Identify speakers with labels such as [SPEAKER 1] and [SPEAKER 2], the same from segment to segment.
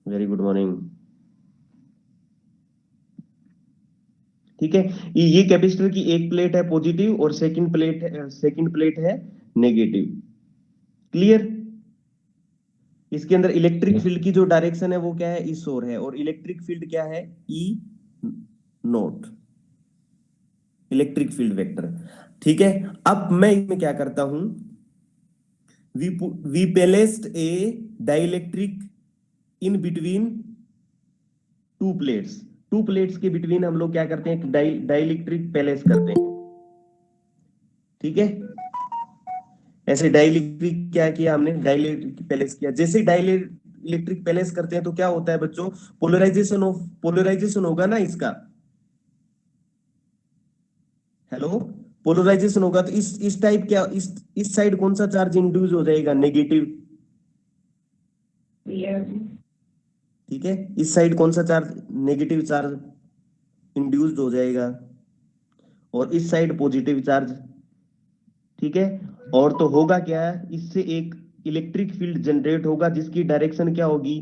[SPEAKER 1] Very good morning. ठीक है, ये कैपेसिटर की एक प्लेट है पॉजिटिव और सेकंड प्लेट है नेगेटिव। क्लियर? इसके अंदर इलेक्ट्रिक फील्ड की जो डायरेक्शन है वो क्या है, इस ओर है, और इलेक्ट्रिक फील्ड क्या है, E note, electric field vector. ठीक है, अब मैं इसमें क्या करता हूं, we placed a dielectric in between two plates के बिटवीन हम लोग क्या करते हैं, डाइलेक्ट्रिक प्लेस करते हैं। ठीक है, ऐसे डाइलेक्ट्रिक क्या किया हमने, डाइलेक्ट्रिक प्लेस किया। जैसे डाइलेक्ट्रिक प्लेस करते हैं तो क्या होता है बच्चों, पोलराइजेशन होगा ना इसका। हेलो, पोलराइजेशन होगा तो इस टाइप क्या, इस साइड कौन सा चार्ज इंड्यूस हो जाएगा, नेगेटिव। ठीक है, इस साइड कौन सा चार्ज, नेगेटिव चार्ज इंड्यूस्ड हो जाएगा, और इस साइड पॉजिटिव चार्ज। ठीक है, और तो होगा क्या, इससे एक इलेक्ट्रिक फील्ड जनरेट होगा जिसकी डायरेक्शन क्या होगी,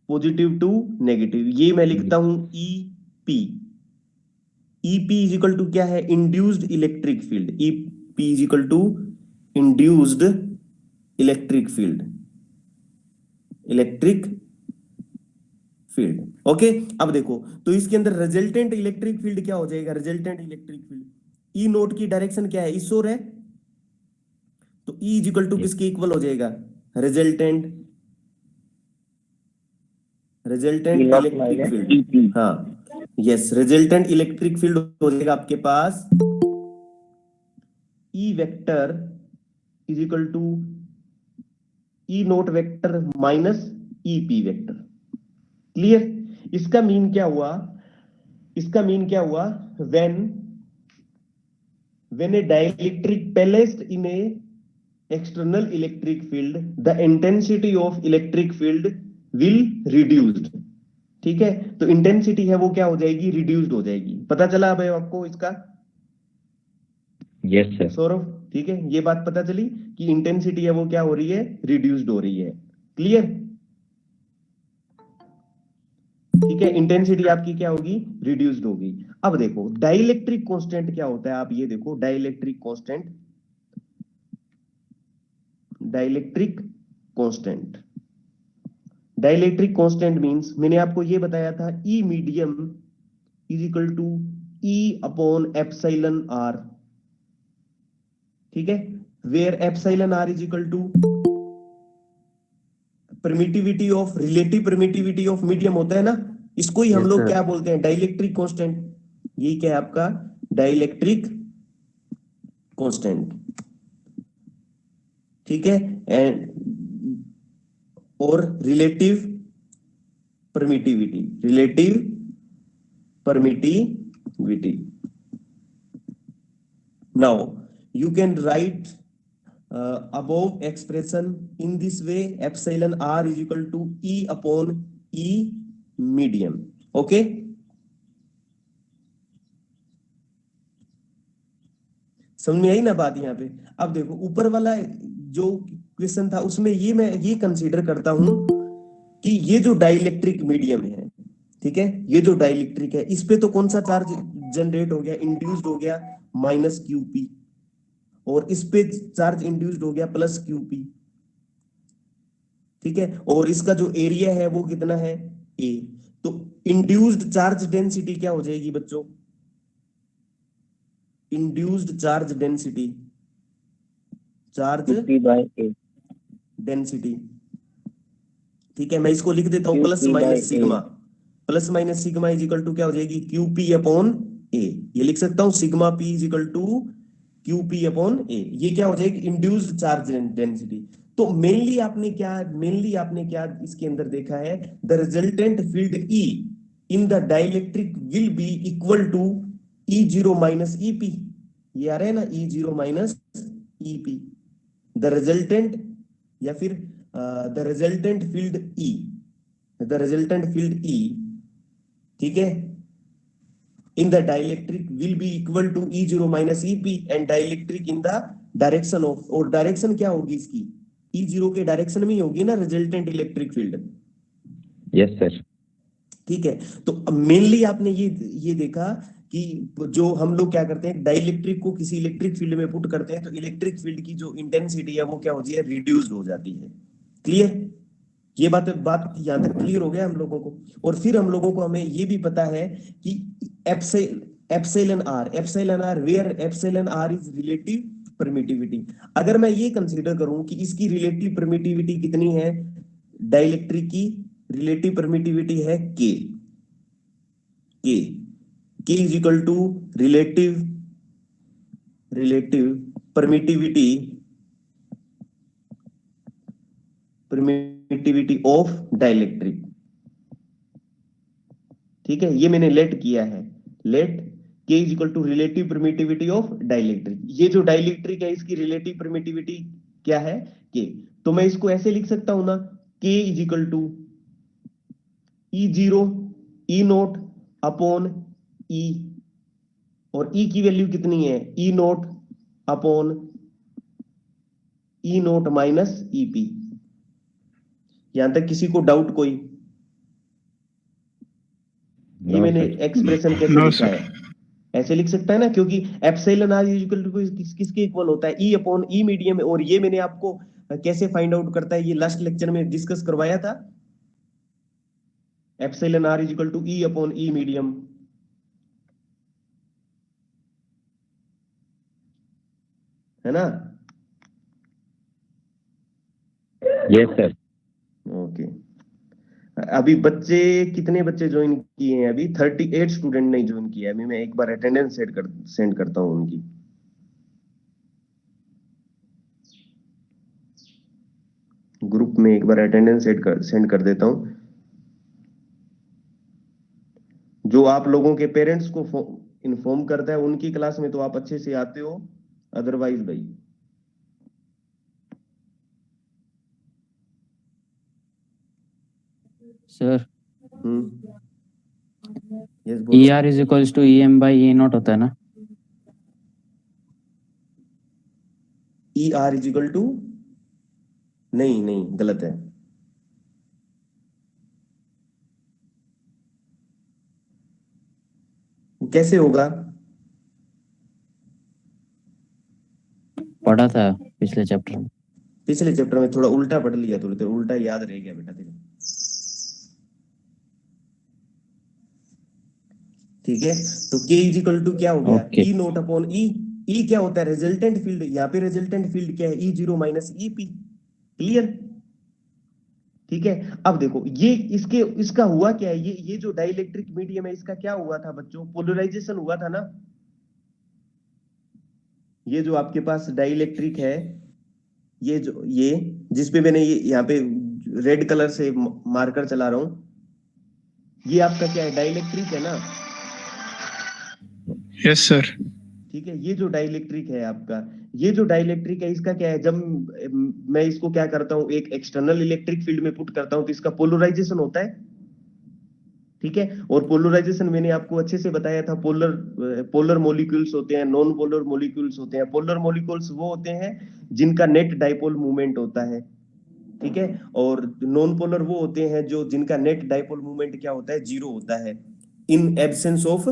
[SPEAKER 1] पॉजिटिव टू नेगेटिव। ये मैं लिखता हूं E P. E P is equal to क्या है, induced electric field. E P is equal to induced electric field, electric field. Okay, अब देखो तो इसके अंदर रिजल्टेंट इलेक्ट्रिक फील्ड क्या हो जाएगा, resultant electric field, E naught की डायरेक्शन क्या है, इस ओर है, तो ई इज इक्वल टू किसके इक्वल हो जाएगा, रिजल्टेंट इलेक्ट्रिक फील्ड। हाँ, यस, रिजल्टेंट इलेक्ट्रिक फील्ड हो जाएगा आपके पास E vector is equal to E naught vector minus E P vector. Clear? इसका मीन क्या हुआ, इसका मीन क्या हुआ, when a dielectric placed in a external electric field, the intensity of electric field will reduced। ठीक है, तो intensity है वो क्या हो जाएगी, रिड्यूस्ड हो जाएगी। पता चला अब आपको इसका?
[SPEAKER 2] Yes sir.
[SPEAKER 1] सौरभ, ठीक है, ये बात पता चली कि इंटेंसिटी है वो क्या हो रही है, रिड्यूस्ड हो रही है। क्लियर? ठीक है, इंटेंसिटी आपकी क्या होगी, रिड्यूस्ड होगी। अब देखो डाइलेक्ट्रिक कांस्टेंट क्या होता है, आप ये देखो dielectric constant, dielectric constant, dielectric constant means मैंने आपको ये बताया था, E medium is equal to E upon epsilon R. ठीक है, where epsilon R is equal to permittivity of, relative permittivity of medium होता है ना, इसको ही हम लोग क्या बोलते हैं, डाइलेक्ट्रिक कांस्टेंट। ये क्या है आपका, डाइलेक्ट्रिक कांस्टेंट। ठीक है, एंड और relative permittivity, relative permittivity. Now you can write above expression in this way, epsilon r is equal to E upon E medium. Okay, समझ में आई ना बात यहाँ पे? अब देखो ऊपर वाला जो क्वेश्चन था उसमें ये मैं ये कंसीडर करता हूं कि ये जो डाइलेक्ट्रिक मीडियम है, ठीक है, ये जो डाइलेक्ट्रिक है इस पे तो कौन सा चार्ज जनरेट हो गया, इंड्यूस्ड हो गया, माइनस क्यूपी, और इस पे चार्ज इंड्यूस्ड हो गया प्लस क्यूपी। ठीक है, और इसका जो एरिया है वो कितना है, ए। तो इंड्यूस्ड चार्ज डेंसिटी क्या हो जाएगी बच्चों, induced charge density, charge density. ठीक है, मैं इसको लिख देता हूं plus minus sigma, plus minus sigma is equal to क्या हो जाएगी, क्यू पी अपॉन ए। ये लिख सकता हूं sigma P is equal to Q P upon A. ये क्या हो जाएगी, इंड्यूस्ड चार्ज डेंसिटी। तो मेनली आपने क्या इसके अंदर देखा है, the resultant field E in the dielectric will be equal to E zero minus E P. ये आ रहा है ना, E zero minus E P, the resultant, या फिर the resultant field E, the resultant field E, ठीक है, in the dielectric will be equal to E0 minus EP and dielectric in the direction of, और direction क्या होगी इसकी, E0 के direction में ही होगी ना resultant electric field.
[SPEAKER 2] Yes sir.
[SPEAKER 1] ठीक है, तो मेनली आपने ये देखा कि जो हम लोग क्या करते हैं, डाइलेक्ट्रिक को किसी इलेक्ट्रिक फील्ड में पुट करते हैं तो इलेक्ट्रिक फील्ड की जो इंटेंसिटी है वो क्या होती है, रिड्यूस्ड हो जाती है। क्लियर, ये बात यहां तक क्लियर हो गया हम लोगों को। और फिर हम लोगों को हमें ये भी पता है कि epsilon R where epsilon R is relative permittivity. अगर मैं ये कंसीडर करूं कि इसकी रिलेटिव परमिटिविटी कितनी है, डाइलेक्ट्रिक की रिलेटिव परमिटिविटी है K K K is equal to relative permittivity of dielectric. ठीक है, ये मैंने लेट किया है, let K is equal to relative permittivity of dielectric. ये जो डाइलेक्ट्रिक है इसकी रिलेटिव परमिटिविटी क्या है, के। तो मैं इसको ऐसे लिख सकता हूं ना, K is equal to E0 E0 upon E, और E की वैल्यू कितनी है, E0 upon E0 minus EP। यहां तक किसी को डाउट कोई? ये
[SPEAKER 2] नो
[SPEAKER 1] मैंने
[SPEAKER 2] सर।
[SPEAKER 1] एक्सप्रेशन कैसे
[SPEAKER 3] नो
[SPEAKER 1] लिखा
[SPEAKER 3] सर।
[SPEAKER 1] है, ऐसे लिख सकता है ना, क्योंकि एप्सिलॉन आर इक्वल टू किसके इक्वल होता है, E अपॉन E मीडियम। और ये मैंने आपको कैसे फाइंड आउट करता है, ये लास्ट लेक्चर में डिस्कस करवाया था। Epsilon R equal to E upon E medium, है ना।
[SPEAKER 2] Yes sir.
[SPEAKER 1] ओके, अभी बच्चे कितने बच्चे ज्वाइन किए हैं, अभी 38 स्टूडेंट नहीं ज्वाइन किए। अभी मैं एक बार अटेंडेंस सेंड करता हूं उनकी। ग्रुप में एक बार अटेंडेंस सेंड कर देता हूं। जो आप लोगों के पेरेंट्स को इन्फॉर्म करता है उनकी क्लास में तो आप अच्छे से आते हो, अदरवाइज भाई।
[SPEAKER 4] सर
[SPEAKER 1] यस
[SPEAKER 4] ई
[SPEAKER 1] बोलो।
[SPEAKER 4] R is equals to EM by E0 होता है ना?
[SPEAKER 1] E R is equal to, नहीं नहीं गलत है। कैसे होगा,
[SPEAKER 4] पढ़ा था पिछले चैप्टर में।
[SPEAKER 1] पिछले चैप्टर में थोड़ा उल्टा पढ़ लिया, थोड़ा उल्टा याद रह गया बेटा तेरे। ठीक है, तो के इज इक्वल टू क्या हो गया,
[SPEAKER 4] ओके।
[SPEAKER 1] ई नोट अपॉन ई। ई क्या होता है, रिजल्टेंट फील्ड। यहाँ पे रिजल्टेंट फील्ड क्या है, E0 माइनस EP। क्लियर। ठीक है, अब देखो ये इसका हुआ क्या है, ये जो डाइलेक्ट्रिक मीडियम है इसका क्या हुआ था बच्चों, पोलराइजेशन हुआ था ना। ये जो आपके पास डाइलेक्ट्रिक है, ये जिसपे मैंने ये यहाँ पे रेड कलर से मार्कर चला रहा हूं, ये आपका क्या है, डाइलेक्ट्रिक है ना।
[SPEAKER 3] Yes sir.
[SPEAKER 1] ठीक है, ये जो डाइलेक्ट्रिक है आपका, ये जो डाइलेक्ट्रिक है इसका क्या है, जब मैं इसको क्या करता हूं, एक एक्सटर्नल इलेक्ट्रिक फील्ड में पुट करता हूं तो इसका पोलराइजेशन होता है। ठीक है, और पोलराइजेशन मैंने आपको अच्छे से बताया था, पोलर मॉलिक्यूल्स होते हैं, नॉन पोलर मॉलिक्यूल्स होते हैं। पोलर मॉलिक्यूल्स वो होते हैं जिनका नेट डाइपोल मूवमेंट होता है। ठीक है, और नॉन पोलर वो होते हैं जो जिनका नेट डाइपोल मूवमेंट क्या होता है, 0 होता है, in absence of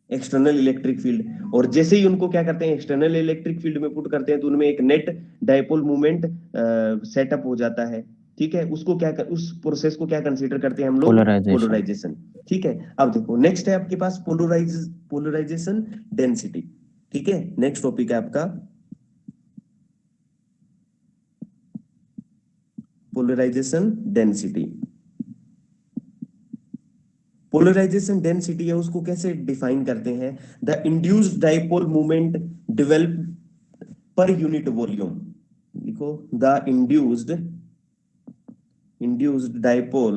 [SPEAKER 1] external electric field. और जैसे ही उनको क्या करते हैं, एक्सटर्नल इलेक्ट्रिक फील्ड में पुट करते हैं तो उनमें एक नेट डाइपोल मूवमेंट सेटअप हो जाता है। ठीक है, उस प्रोसेस को क्या कंसीडर करते हैं हम लोग, पोलराइजेशन। ठीक है, अब देखो नेक्स्ट है आपके पास पोलराइजेशन डेंसिटी। ठीक है, नेक्स्ट टॉपिक है आपका पोलराइजेशन डेंसिटी। पोलराइजेशन डेंसिटी है उसको कैसे डिफाइन करते हैं, the induced dipole movement develop per unit volume. लिखो, the induced dipole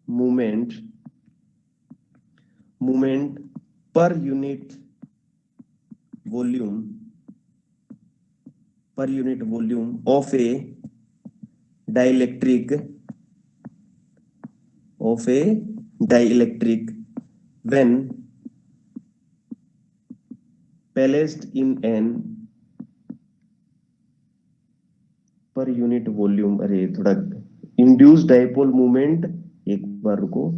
[SPEAKER 1] movement per unit volume of a dielectric when placed in an per unit volume, अरे थोड़ा इंड्यूस डाइपोल मूवमेंट, एक बार रुको,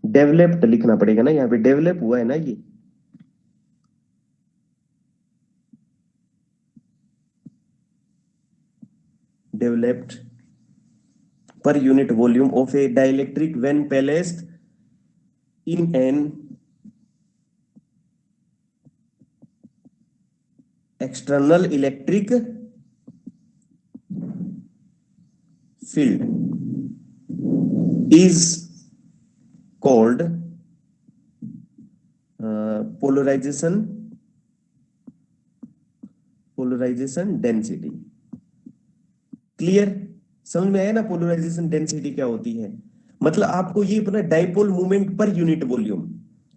[SPEAKER 1] डेवलप्ड लिखना पड़ेगा ना, यहाँ पे डेवलप हुआ है ना ये, developed per unit volume of a dielectric when placed in an external electric field is called polarization density. Clear? समझ में आया ना पोलराइजेशन डेंसिटी क्या होती है? मतलब आपको ये अपना dipole movement per unit volume.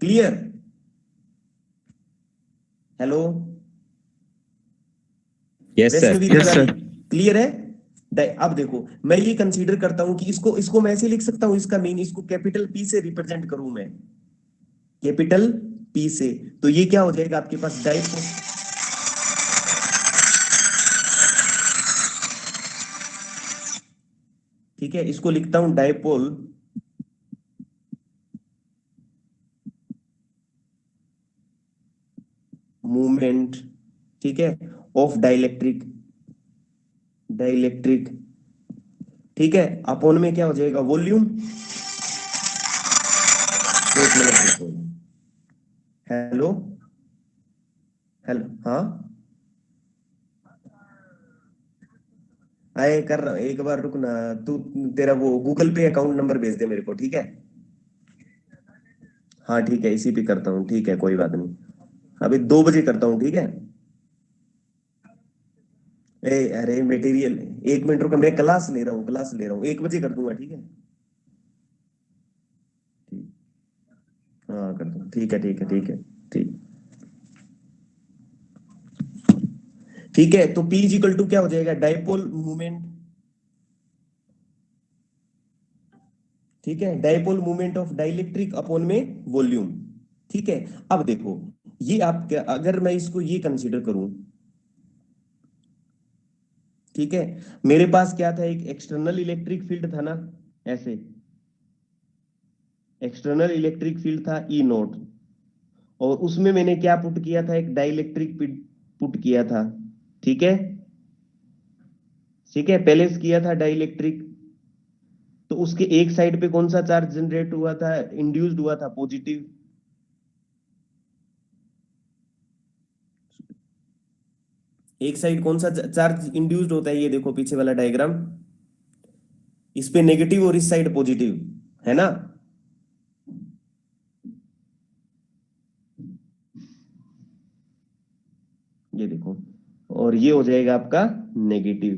[SPEAKER 1] Clear? Hello
[SPEAKER 2] Yes, sir.
[SPEAKER 1] Vaishnavi Tiwari, clear है? अब देखो मैं ये कंसीडर करता हूं कि इसको मैं ऐसे लिख सकता हूं, इसका मीन इसको कैपिटल पी से रिप्रेजेंट करूं मैं, कैपिटल पी से, तो ये क्या हो जाएगा आपके पास डाइपोल, ठीक है, इसको लिखता हूं डाइपोल मूवमेंट, ठीक है, ऑफ डाइलेक्ट्रिक, ठीक है, अपॉन में क्या हो जाएगा वॉल्यूम। एक मिनट रुको, हेलो हेलो, हाँ आए कर रहा हूं, एक बार रुक ना तू, तेरा वो गूगल पे अकाउंट नंबर भेज दे मेरे को, ठीक है? हाँ ठीक है, इसी पे करता हूँ, ठीक है कोई बात नहीं, अभी 2 बजे करता हूँ, ठीक है? अरे मटेरियल, 1 मिनट रुको, मैं क्लास ले रहा हूँ, 1 बजे कर दूंगा, ठीक है? ठीक, हाँ कर दूंगा, ठीक है ठीक है ठीक है, ठीक, ठीक है। तो P इक्वल टू क्या हो जाएगा, डाइपोल मूवमेंट, ठीक है, dipole movement of dielectric upon में वॉल्यूम, ठीक है। अब देखो ये आप क्या, अगर मैं इसको ये कंसीडर करूं, ठीक है, मेरे पास क्या था, एक एक्सटर्नल इलेक्ट्रिक फील्ड था ना, ऐसे एक्सटर्नल इलेक्ट्रिक फील्ड था ई नोट, और उसमें मैंने क्या पुट किया था, एक डाइलेक्ट्रिक पुट किया था, ठीक है, ठीक है, पैलेस किया था डाइलेक्ट्रिक, तो उसके एक साइड पे कौन सा चार्ज जनरेट हुआ था, इंड्यूस्ड हुआ था पॉजिटिव, एक साइड कौन सा चार्ज इंड्यूस्ड होता है, ये देखो पीछे वाला डायग्राम, इस पे नेगेटिव और इस साइड पॉजिटिव, है ना? ये देखो, और ये हो जाएगा आपका नेगेटिव।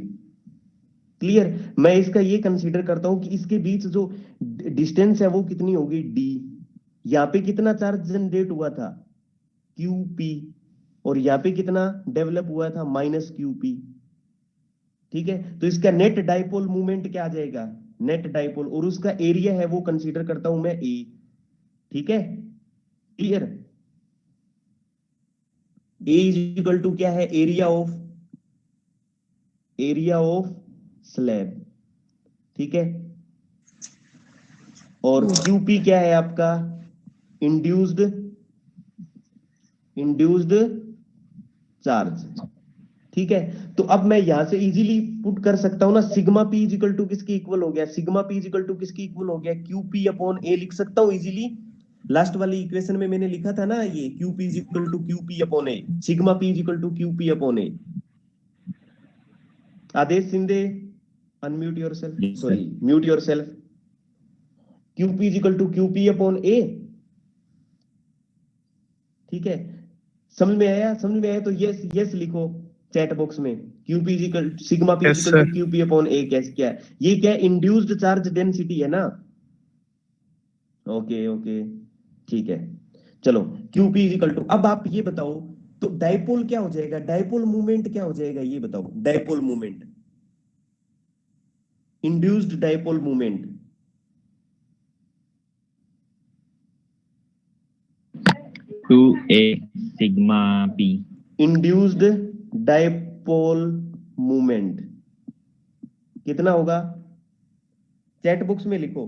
[SPEAKER 1] क्लियर? मैं इसका ये कंसीडर करता हूं कि इसके बीच जो डिस्टेंस है वो कितनी होगी, डी, यहाँ पे कितना चार्ज जनरेट हुआ था, क्यूपी, और यहाँ पे कितना डेवलप हुआ था, माइनस क्यूपी, ठीक है। तो इसका नेट डाइपोल मूवमेंट क्या आ जाएगा, नेट डाइपोल, और उसका एरिया है वो कंसीडर करता हूं मैं ए, ठीक है? Clear? A is equal to क्या है, एरिया ऑफ स्लैब, ठीक है, और क्यूपी क्या है आपका, इंड्यूस्ड चार्ज, ठीक है। तो अब मैं यहां से इजीली पुट कर सकता हूं ना, sigma P is equal to किसके इक्वल हो गया, sigma P is equal to किसके इक्वल हो गया, क्यूपी अपॉन ए लिख सकता हूं इजीली। लास्ट वाली इक्वेशन में मैंने लिखा था ना, ये QP is equal to QP upon A, sigma P is equal to QP upon A. Aadesh Shinde, unmute yourself,
[SPEAKER 2] Yes, sir.
[SPEAKER 1] Sorry mute yourself. QP is equal to QP upon A, ठीक है, समझ में आया तो यस यस लिखो chat box में, QP equal sigma P equal to QP upon A, क्या है ये, क्या इंड्यूस्ड चार्ज डेंसिटी है ना? ओके ओके, ठीक है, चलो क्यूपी इक्वल टू, अब आप ये बताओ तो डाइपोल क्या हो जाएगा, डाइपोल मूवमेंट क्या हो जाएगा, ये बताओ, dipole movement, induced dipole movement,
[SPEAKER 2] To a sigma p.
[SPEAKER 1] Induced dipole movement कितना होगा? चैट बॉक्स में लिखो।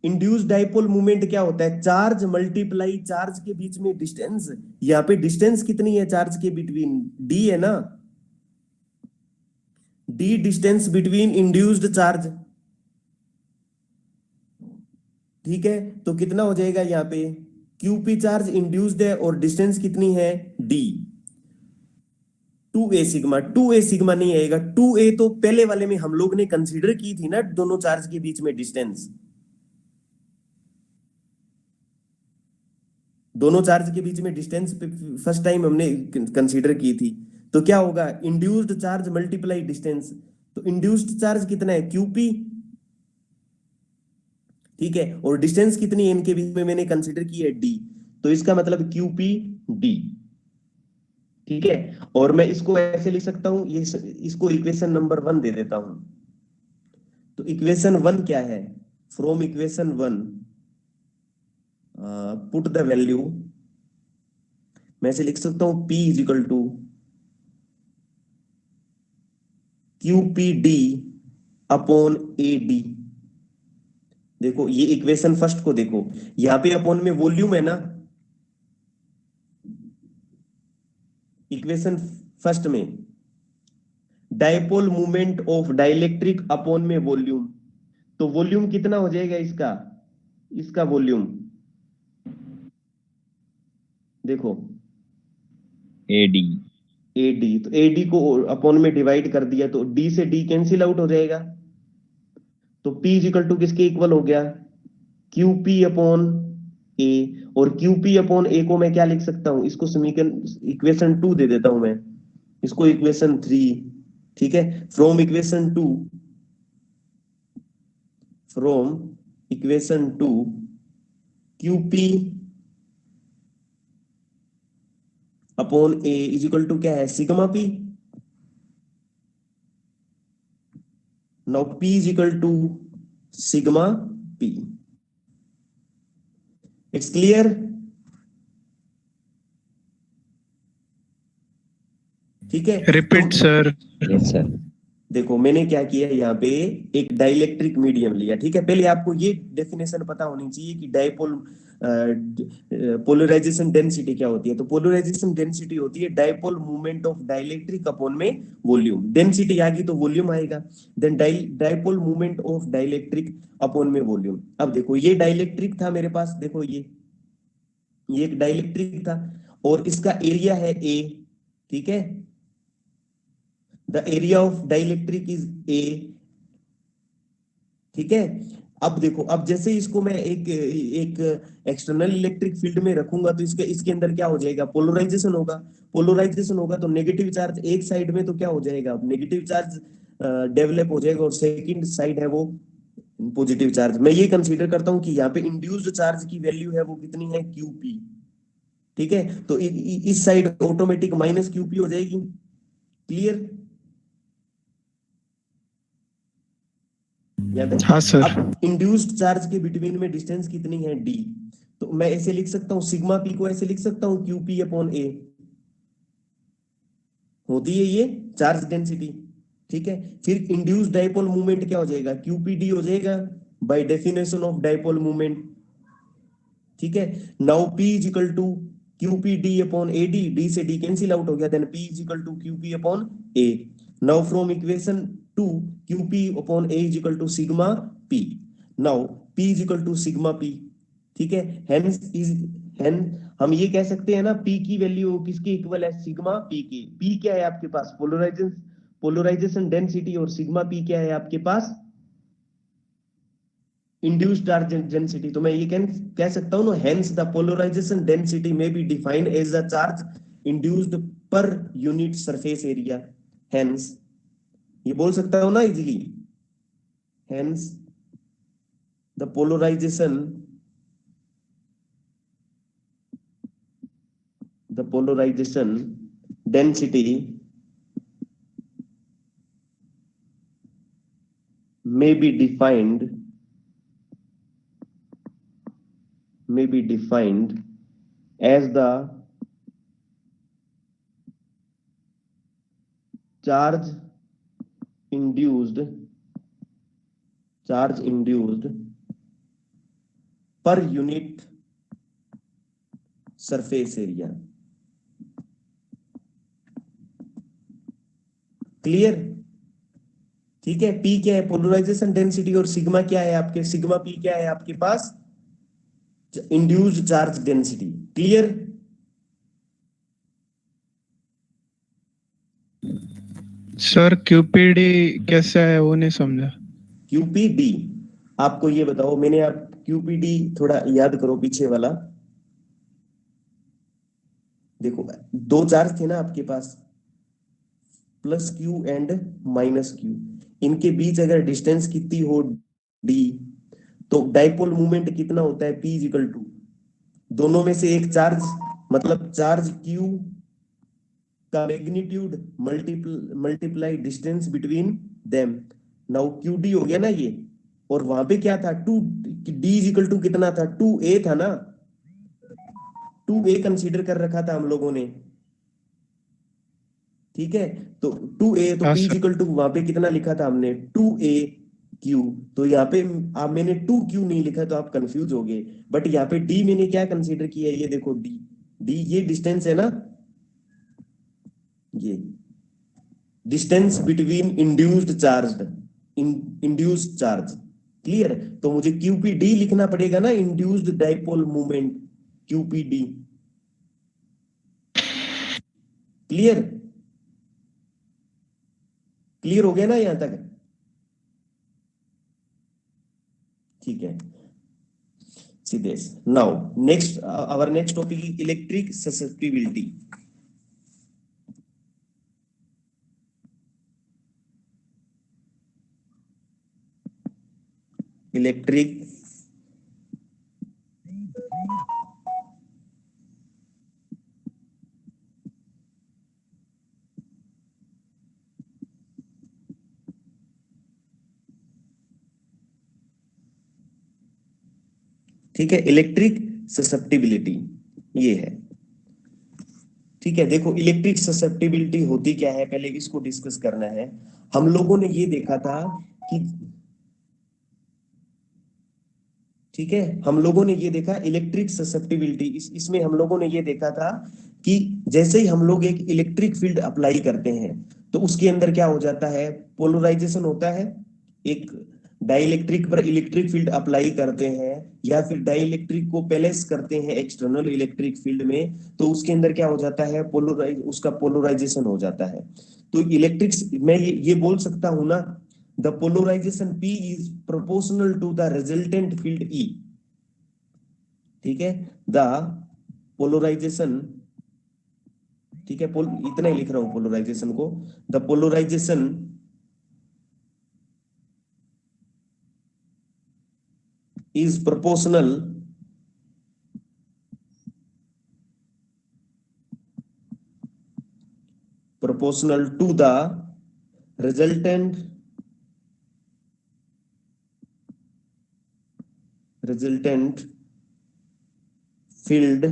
[SPEAKER 1] इंड्यूस्ड डाइपोल मूवमेंट क्या होता है? चार्ज मल्टीप्लाई चार्ज के बीच में डिस्टेंस। यहां पे डिस्टेंस कितनी है चार्ज के बिटवीन? डी है ना, D distance between induced charge. ठीक है, तो कितना हो जाएगा यहाँ पे? क्यूपी चार्ज इंड्यूस्ड है और डिस्टेंस कितनी है? D. 2a sigma, 2a sigma नहीं आएगा। 2a तो पहले वाले में हम लोग ने कंसीडर की थी ना, दोनों चार्ज के बीच में डिस्टेंस। दोनों चार्ज के बीच में डिस्टेंस फर्स्ट टाइम हमने कंसीडर की थी। तो क्या होगा? Induced charge multiply distance. तो इंड्यूस्ड चार्ज कितना है? क्यूपी। ठीक है, और डिस्टेंस कितनी है इनके बीच में? मैंने कंसीडर की है डी। तो इसका मतलब क्यूपी डी। ठीक है, और मैं इसको ऐसे लिख सकता हूं, ये इसको इक्वेशन नंबर 1 दे देता हूं। तो इक्वेशन 1 क्या है? From equation 1 put the value. मैं ऐसे लिख सकता हूं P is equal to QPD upon AD। देखो ये इक्वेशन फर्स्ट को देखो, यहां पे अपॉन में वॉल्यूम है ना, इक्वेशन फर्स्ट में dipole movement of dielectric upon में वॉल्यूम। तो वॉल्यूम कितना हो जाएगा इसका? इसका वॉल्यूम देखो
[SPEAKER 2] AD।
[SPEAKER 1] AD, तो AD को अपॉन में डिवाइड कर दिया तो D से D कैंसिल आउट हो जाएगा। तो P इज इक्वल टू किसके इक्वल हो गया? QP upon A। और QP अपॉन A को मैं क्या लिख सकता हूं? इसको समीकरण इक्वेशन 2 दे देता हूं मैं, इसको इक्वेशन 3। ठीक है, from equation 2, from equation 2 QP upon A is equal to क्या है? Sigma P। Now P is equal to sigma P। It's clear? ठीक है,
[SPEAKER 3] रिपीट सर।
[SPEAKER 2] Yes, sir.
[SPEAKER 1] देखो मैंने क्या किया यहाँ पे, एक डाइलेक्ट्रिक मीडियम लिया। ठीक है, पहले आपको ये डेफिनेशन पता होनी चाहिए कि डाइपोल पोलराइजेशन डेंसिटी क्या होती है। तो पोलराइजेशन डेंसिटी होती है dipole movement of dielectric upon में वॉल्यूम। डेंसिटी आ गई तो वॉल्यूम आएगा, then dipole movement of dielectric upon में वॉल्यूम। अब देखो ये डाइलेक्ट्रिक था मेरे पास, देखो ये एक डाइलेक्ट्रिक था और इसका एरिया है ए। ठीक है, the area of dielectric is a. ठीक है, अब देखो, अब जैसे इसको मैं एक एक एक्सटर्नल इलेक्ट्रिक फील्ड में रखूंगा तो इसके इसके अंदर क्या हो जाएगा? पोलराइजेशन होगा। पोलराइजेशन होगा तो नेगेटिव चार्ज एक साइड में, तो क्या हो जाएगा? नेगेटिव चार्ज डेवलप हो जाएगा और सेकंड साइड है वो पॉजिटिव चार्ज। मैं ये कंसीडर करता हूं कि यहाँ पे इंड्यूस्ड चार्ज की वैल्यू है वो कितनी है? QP। ठीक है, तो इस साइड ऑटोमेटिक माइनस QP हो जाएगी। क्लियर? याद है?
[SPEAKER 3] हाँ सर।
[SPEAKER 1] अब इंड्यूस्ड चार्ज के बिटवीन में डिस्टेंस कितनी है? D। तो मैं ऐसे लिख सकता हूं सिग्मा P को, ऐसे लिख सकता हूं QP अपॉन A। होती है ये चार्ज डेंसिटी। ठीक है, फिर इंड्यूस्ड डाइपोल मूवमेंट क्या हो जाएगा? QPD हो जाएगा by definition of dipole movement. ठीक है, now P is equal to QPD upon AD। D से D कैंसिल आउट हो गया, then P is equal to QP upon A। Now from equation 2 QP upon A is equal to sigma P। Now P is equal to sigma P। ठीक है, hence हम ये कह सकते हैं ना, P की वैल्यू किसके इक्वल है? सिग्मा P के। P क्या है आपके पास? पोलराइजेशन डेंसिटी, और सिग्मा P क्या है आपके पास? Induced charge density. तो मैं ये कह सकता हूं ना, hence the polarisation density may be defined as the charge induced per unit surface area. Hence ये बोल सकता हूं ना easily, hence the polarisation density may be defined as the charge induced per unit surface area. Clear? ठीक है, P क्या है? Polarisation density. और सिग्मा क्या है आपके? सिग्मा पी क्या है आपके पास? Induced charge density. Clear?
[SPEAKER 3] Sir QPD कैसा है वो नहीं समझा।
[SPEAKER 1] क्यूपीडी, आपको ये बताओ, मैंने आप क्यूपीडी थोड़ा याद करो पीछे वाला। देखो, दो चार्ज थे ना आपके पास, plus Q and minus Q. इनके बीच अगर डिस्टेंस कितनी हो डी, तो डाइपोल मूवमेंट कितना होता है? पी इज इक्वल टू दोनों में से एक चार्ज, मतलब चार्ज क्यू का magnitude multiply distance between them. Now Q D हो गया ना ये। और वहां पे क्या था? Two D is equal to कितना था? 2a था ना। 2a कंसीडर कर रखा था हम लोगों ने। ठीक है, तो 2a, तो
[SPEAKER 3] हाँ
[SPEAKER 1] p is
[SPEAKER 3] sir.
[SPEAKER 1] Equal to वहां पे कितना लिखा था हमने? 2a q। तो यहाँ पे आप मैंने 2q नहीं लिखा तो आप कंफ्यूज हो गए। बट यहाँ पे d मैंने क्या कंसीडर किया है? ये देखो d ये डिस्टेंस है ना, ये distance between induced charge. Clear? तो मुझे क्यूपीडी लिखना पड़ेगा ना, induced dipole movement, QPD. Clear? Clear हो गया ना यहां तक? ठीक है, सीधे। Now next, our next topic is electric susceptibility. Electric ठीक है, इलेक्ट्रिक ससेप्टिबिलिटी ये है। ठीक है, देखो इलेक्ट्रिक ससेप्टिबिलिटी होती क्या है, पहले इसको डिस्कस करना है। हम लोगों ने ये देखा था कि, ठीक है, हम लोगों ने ये देखा इलेक्ट्रिक ससेप्टिबिलिटी, इसमें हम लोगों ने ये देखा था कि जैसे ही हम लोग एक इलेक्ट्रिक फील्ड अप्लाई करते हैं तो उसके अंदर क्या हो जाता है? पोलराइजेशन होता है। एक डाइइलेक्ट्रिक पर इलेक्ट्रिक फील्ड अप्लाई करते हैं या फिर डाइइलेक्ट्रिक को पैलेस करते हैं एक्सटर्नल इलेक्ट्रिक फील्ड में, तो उसके अंदर क्या हो जाता है? उसका पोलराइजेशन हो जाता है। तो इलेक्ट्रिक, मैं ये बोल सकता हूं ना, the polarization P is proportional to the resultant field E। ठीक है, the polarization, ठीक है, इतना ही लिख रहा हूं पोलराइजेशन को। the polarization is proportional to the resultant field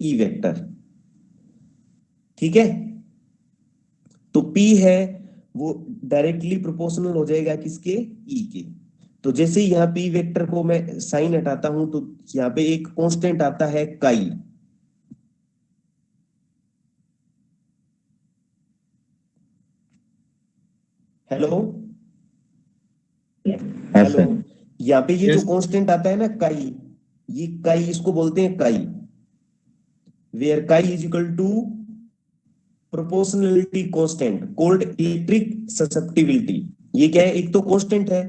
[SPEAKER 1] E vector. ठीक है, तो P है वो डायरेक्टली प्रोपोर्शनल हो जाएगा किसके? E के। तो जैसे ही यहाँ P वेक्टर को मैं साइन हटाता हूं तो यहाँ पे एक कांस्टेंट आता है काई। हेलो, हेलो, यहाँ पे ये जो कांस्टेंट आता है ना काई, ये काई इसको बोलते हैं chi, where chi is equal to proportionality constant called electric susceptibility. ये क्या है? एक तो कांस्टेंट है,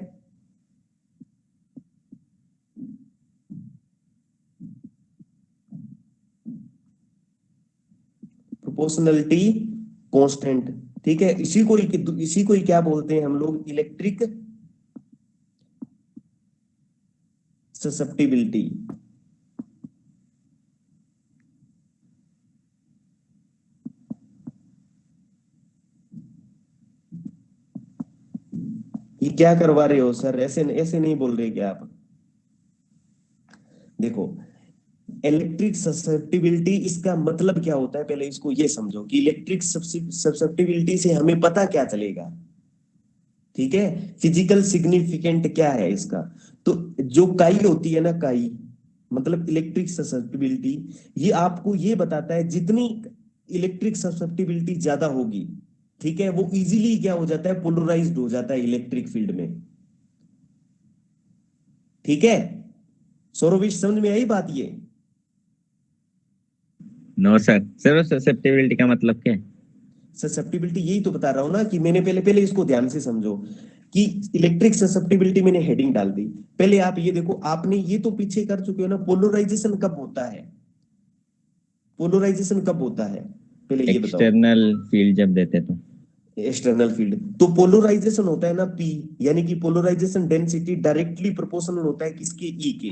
[SPEAKER 1] प्रोपोर्शनलिटी कांस्टेंट। ठीक है, इसी को ही क्या बोलते हैं हम लोग? Electric susceptibility. ये क्या करवा रहे हो सर? ऐसे ऐसे नहीं बोल रहे क्या आप? देखो, इलेक्ट्रिक ससेप्टिबिलिटी, इसका मतलब क्या होता है, पहले इसको ये समझो कि इलेक्ट्रिक ससेप्टिबिलिटी से हमें पता क्या चलेगा। ठीक है, फिजिकल सिग्निफिकेंट क्या है इसका। तो जो काई होती है ना, काई मतलब इलेक्ट्रिक ससेप्टिबिलिटी, ये आपको ये बताता है जितनी इलेक्ट्रिक ससेप्टिबिलिटी ज्यादा होगी, ठीक है, वो इजीली क्या हो जाता है, पोलराइज्ड हो जाता है इलेक्ट्रिक फील्ड में। ठीक है, सौरविश समझ में आई बात ये?
[SPEAKER 2] नो सर, सर ससेप्टिबिलिटी का मतलब क्या है?
[SPEAKER 1] ससेप्टिबिलिटी यही तो बता रहा हूं ना कि मैंने पहले पहले इसको ध्यान से समझो कि इलेक्ट्रिक ससेप्टिबिलिटी मैंने हेडिंग डाल दी। पहले आप ये देखो, आपने ये तो पीछे कर चुके हो ना, पोलराइजेशन कब होता है, पोलराइजेशन कब होता है, पहले ये बताओ।
[SPEAKER 2] एक्सटर्नल फील्ड जब देते तो।
[SPEAKER 1] एक्सटर्नल फील्ड, तो पोलराइजेशन होता है ना पी, यानी कि पोलराइजेशन डेंसिटी डायरेक्टली प्रोपोर्शनल होता है किसके, ई के।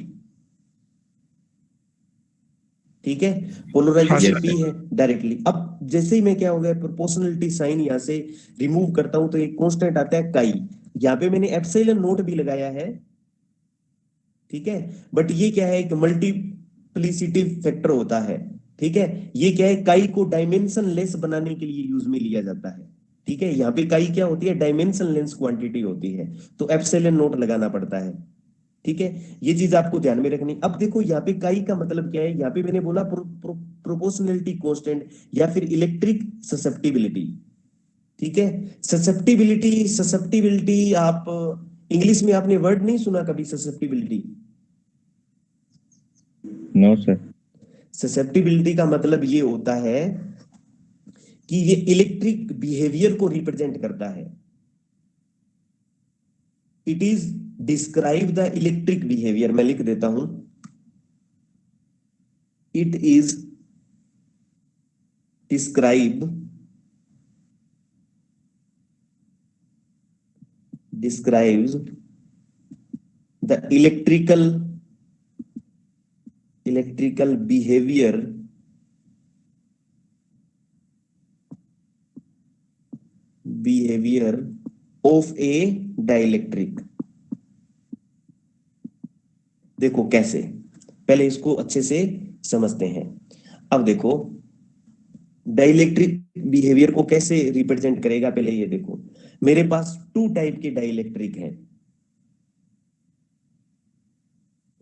[SPEAKER 1] ठीक है, पोलराइजेशन
[SPEAKER 3] हाँ,
[SPEAKER 1] पी है डायरेक्टली। अब जैसे ही मैं क्या हो गया, प्रोपोर्शनलिटी साइन यहां से रिमूव करता हूं तो एक कांस्टेंट आता है काई। यहाँ पे मैंने एप्सिलॉन नोट भी लगाया है, ठीक है, बट ये क्या है, एक मल्टीप्लिसिटी फैक्टर होता है। ठीक है, ये क्या है, काई को डायमेंशन लेस बनाने के लिए यूज में लिया जाता है। ठीक है, यहाँ पे काई क्या होती है, डायमेंशन लेस क्वांटिटी होती है, तो एप्सिलॉन नोट लगाना पड़ता है। ठीक है, ये चीज आपको ध्यान में रखनी। अब देखो यहाँ पे काई का मतलब क्या है, यहाँ पे मैंने बोला प्रोपोर्शनलिटी कांस्टेंट या फिर इलेक्ट्रिक ससेप्टिबिलिटी। ठीक है, ससेप्टिबिलिटी, ससेप्टिबिलिटी आप इंग्लिश में आपने वर्ड नहीं सुना कभी, ससेप्टिबिलिटी?
[SPEAKER 2] No sir.
[SPEAKER 1] ससेप्टिबिलिटी का मतलब ये होता है कि ये इलेक्ट्रिक बिहेवियर को रिप्रेजेंट करता है। It is describe the electric behaviour, मैं लिख देता हूं, it is describe describes the electrical behavior of a dielectric। देखो कैसे, पहले इसको अच्छे से समझते हैं। अब देखो डाइलेक्ट्रिक बिहेवियर को कैसे रिप्रेजेंट करेगा, पहले ये देखो, मेरे पास टू टाइप के डाइलेक्ट्रिक हैं।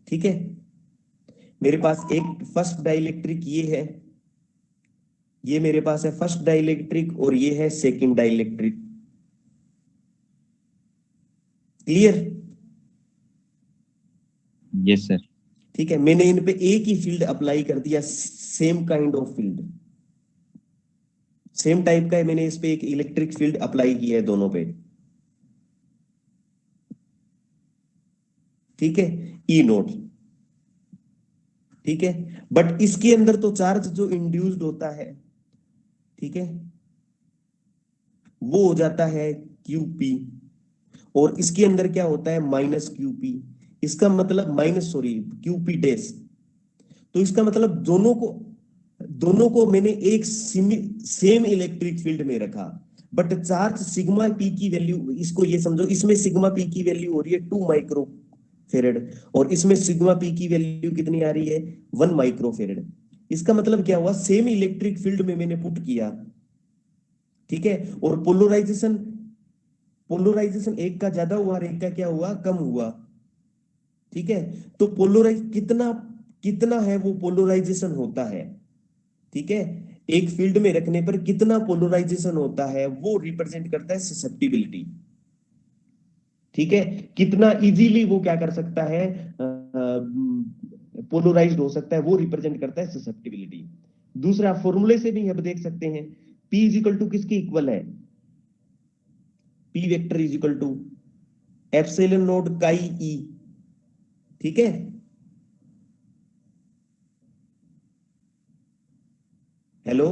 [SPEAKER 1] ठीक है, मेरे पास एक फर्स्ट डाइलेक्ट्रिक ये है, ये मेरे पास है फर्स्ट डाइलेक्ट्रिक, और ये है second dielectric. Clear?
[SPEAKER 2] Yes sir.
[SPEAKER 1] ठीक है, मैंने इन पे एक ही फील्ड अप्लाई कर दिया, same kind of field, same type का है, मैंने इस पे एक इलेक्ट्रिक फील्ड अप्लाई किया है दोनों पे। ठीक है, ई नोट। ठीक है, बट इसके अंदर तो चार्ज जो इंड्यूस्ड होता है, ठीक है, वो हो जाता है क्यूपी, और इसके अंदर क्या होता है, माइनस क्यूपी। इसका मतलब माइनस, सॉरी, क्यूपी डैश। तो इसका मतलब दोनों को मैंने एक सेम इलेक्ट्रिक फील्ड में रखा, बट चार्ज सिग्मा पी की वैल्यू, इसको ये समझो, इसमें सिग्मा पी की वैल्यू हो रही है 2 माइक्रो फेरेड, और इसमें सिग्मा पी की वैल्यू कितनी आ रही है, 1 माइक्रो फेरेड। इसका मतलब क्या हुआ, सेम इलेक्ट्रिक फील्ड में मैंने पुट किया। ठीक है, और पोलराइजेशन, पोलराइजेशन एक का ज्यादा हुआ और एक का क्या हुआ, कम हुआ। ठीक है, तो पोलराइज कितना कितना है, वो पोलराइजेशन होता है। ठीक है, एक फील्ड में रखने पर कितना पोलराइजेशन होता है, वो रिप्रेजेंट करता है ससेप्टिबिलिटी। ठीक है, कितना इजीली वो क्या कर सकता है, पोलराइज्ड हो सकता है, वो रिप्रेजेंट करता है ससेप्टिबिलिटी। दूसरा, फॉर्मूले से भी हम देख सकते हैं, P इज इक्वल टू किसके इक्वल है, P vector is equal to epsilon nought chi E. ठीक है, हेलो,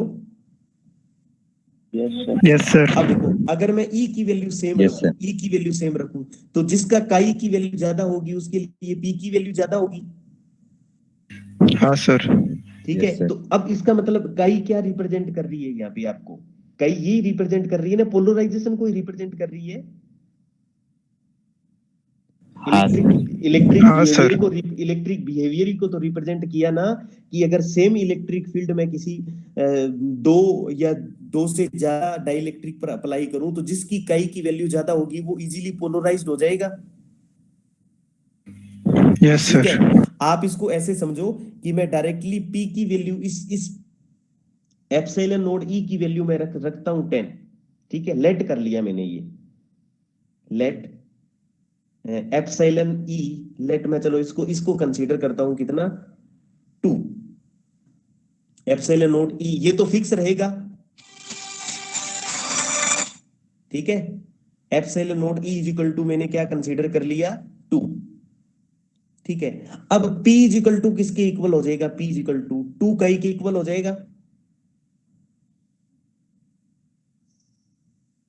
[SPEAKER 3] यस सर।
[SPEAKER 1] अब देखो, अगर मैं ई की वैल्यू सेम
[SPEAKER 2] यस
[SPEAKER 1] रखूं,
[SPEAKER 2] सर।
[SPEAKER 1] ई की वैल्यू सेम रखूं, तो जिसका काई की वैल्यू ज्यादा होगी उसके लिए पी की वैल्यू ज्यादा होगी।
[SPEAKER 3] हाँ सर।
[SPEAKER 1] ठीक
[SPEAKER 2] यस
[SPEAKER 1] है,
[SPEAKER 2] सर।
[SPEAKER 1] तो अब इसका मतलब काई क्या रिप्रेजेंट कर रही है यहाँ पे आपको, काई ये रिप्रेजेंट कर रही है ना, पोलराइजेशन को ही रिप्रेजेंट कर रही है।
[SPEAKER 2] हाँ
[SPEAKER 1] इलेक्ट्रिक
[SPEAKER 3] हाँ, सर।
[SPEAKER 1] बिहेवियर को इलेक्ट्रिक बिहेवियर को तो रिप्रेजेंट किया ना, कि अगर सेम इलेक्ट्रिक फील्ड में किसी दो या दो से ज्यादा डाइलेक्ट्रिक पर अप्लाई करूं तो जिसकी काई की वैल्यू ज्यादा होगी वो इजीली पोलराइज्ड हो जाएगा।
[SPEAKER 3] यस
[SPEAKER 1] ठीक
[SPEAKER 3] सर।
[SPEAKER 1] है, आप इसको ऐसे समझो कि मैं डायरेक्टली पी की वैल्यू इस एप्सिलॉन नोड ई की वैल्यू में रखता हूं 10। ठीक है, लेट कर लिया मैंने ये, लेट एप्सिलॉन ई, लेट मैं चलो इसको इसको कंसीडर करता हूं कितना, 2 एप्सिलॉन नोड ई, ये तो फिक्स रहेगा। ठीक है, epsilon node E is equal to मैंने क्या कंसीडर कर लिया, 2। ठीक है, अब P इज इक्वल टू किसके इक्वल हो जाएगा, P इज इक्वल टू 2 काई के इक्वल हो जाएगा,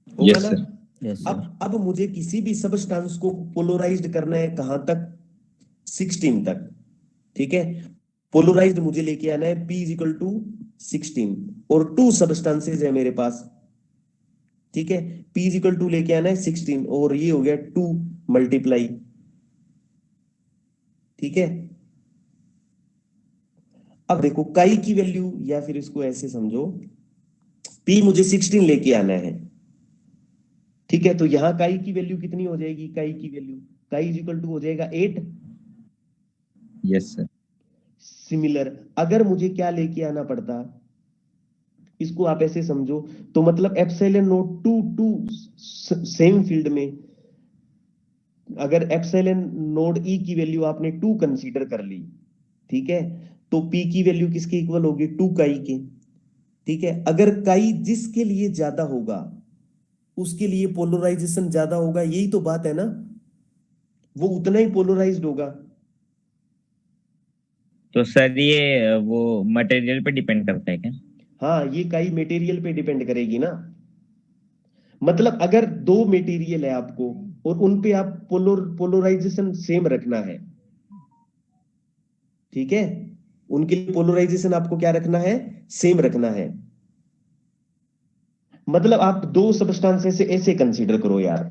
[SPEAKER 1] होगा
[SPEAKER 2] यस
[SPEAKER 1] ना।
[SPEAKER 2] सर।
[SPEAKER 4] Yes sir.
[SPEAKER 1] अब मुझे किसी भी सबस्टेंस को पोलराइज्ड करना है कहां तक, 16 तक। ठीक है, पोलराइज्ड मुझे लेके आना है P इज इक्वल टू 16 और 2 सबस्टेंसेस है मेरे पास। ठीक है, P इज इक्वल टू लेके आना है 16 और ये हो गया 2 मल्टीप्लाई। ठीक है, अब देखो काई की वैल्यू, या फिर इसको ऐसे समझो, P मुझे 16 लेके आना है। ठीक है, तो यहां काई की वैल्यू कितनी हो जाएगी, काई की वैल्यू, काई इज इक्वल टू हो जाएगा 8।
[SPEAKER 2] Yes sir.
[SPEAKER 1] सिमिलर अगर मुझे क्या लेके आना पड़ता, इसको आप ऐसे समझो, तो मतलब एप्सिलॉन नोट 2 सेम फील्ड में, अगर एप्सिलॉन नोड ई की वैल्यू आपने 2 कंसीडर कर ली, ठीक है, तो पी की वैल्यू किसके इक्वल होगी, 2 काई के। ठीक है, अगर काई जिसके लिए ज्यादा होगा उसके लिए पोलराइजेशन ज्यादा होगा, यही तो बात है ना, वो उतना ही पोलराइज्ड होगा।
[SPEAKER 2] तो सर ये वो मटेरियल पे डिपेंड करता है क्या?
[SPEAKER 1] हाँ, ये काई मटेरियल पे डिपेंड करेगी ना, मतलब अगर दो मटेरियल है आपको और उन पे आप पोलराइजेशन सेम रखना है, ठीक है, उनके लिए पोलराइजेशन आपको क्या रखना है, सेम रखना है। मतलब आप दो सब्सटेंसेस से ऐसे कंसीडर करो यार,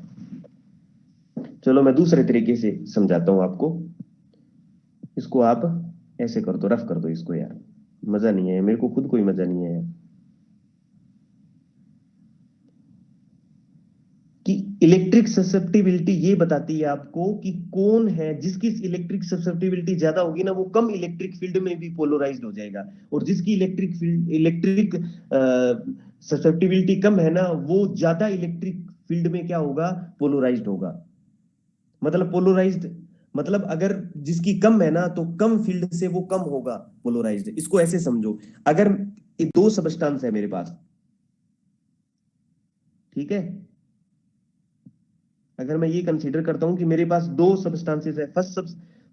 [SPEAKER 1] चलो मैं दूसरे तरीके से समझाता हूं आपको, इसको आप ऐसे कर दो, रफ कर दो इसको यार, मजा नहीं है, मेरे को खुद कोई मजा नहीं है यार, कि इलेक्ट्रिक ससेप्टिबिलिटी ये बताती है आपको कि कौन है जिसकी इलेक्ट्रिक ससेप्टिबिलिटी ज्यादा होगी ना वो कम इलेक्ट्रिक फील्ड में भी पोलराइज्ड हो जाएगा, और जिसकी इलेक्ट्रिक ससेप्टिबिलिटी कम है ना वो ज्यादा इलेक्ट्रिक फील्ड में क्या होगा, पोलराइज्ड होगा। मतलब पोलराइज्ड मतलब अगर जिसकी कम है ना तो कम फील्ड से वो कम होगा पोलराइज्ड। इसको ऐसे समझो, अगर ये दो सबस्टेंस है मेरे पास, ठीक है, अगर मैं ये कंसीडर करता हूं कि मेरे पास दो सबस्टेंसेस है,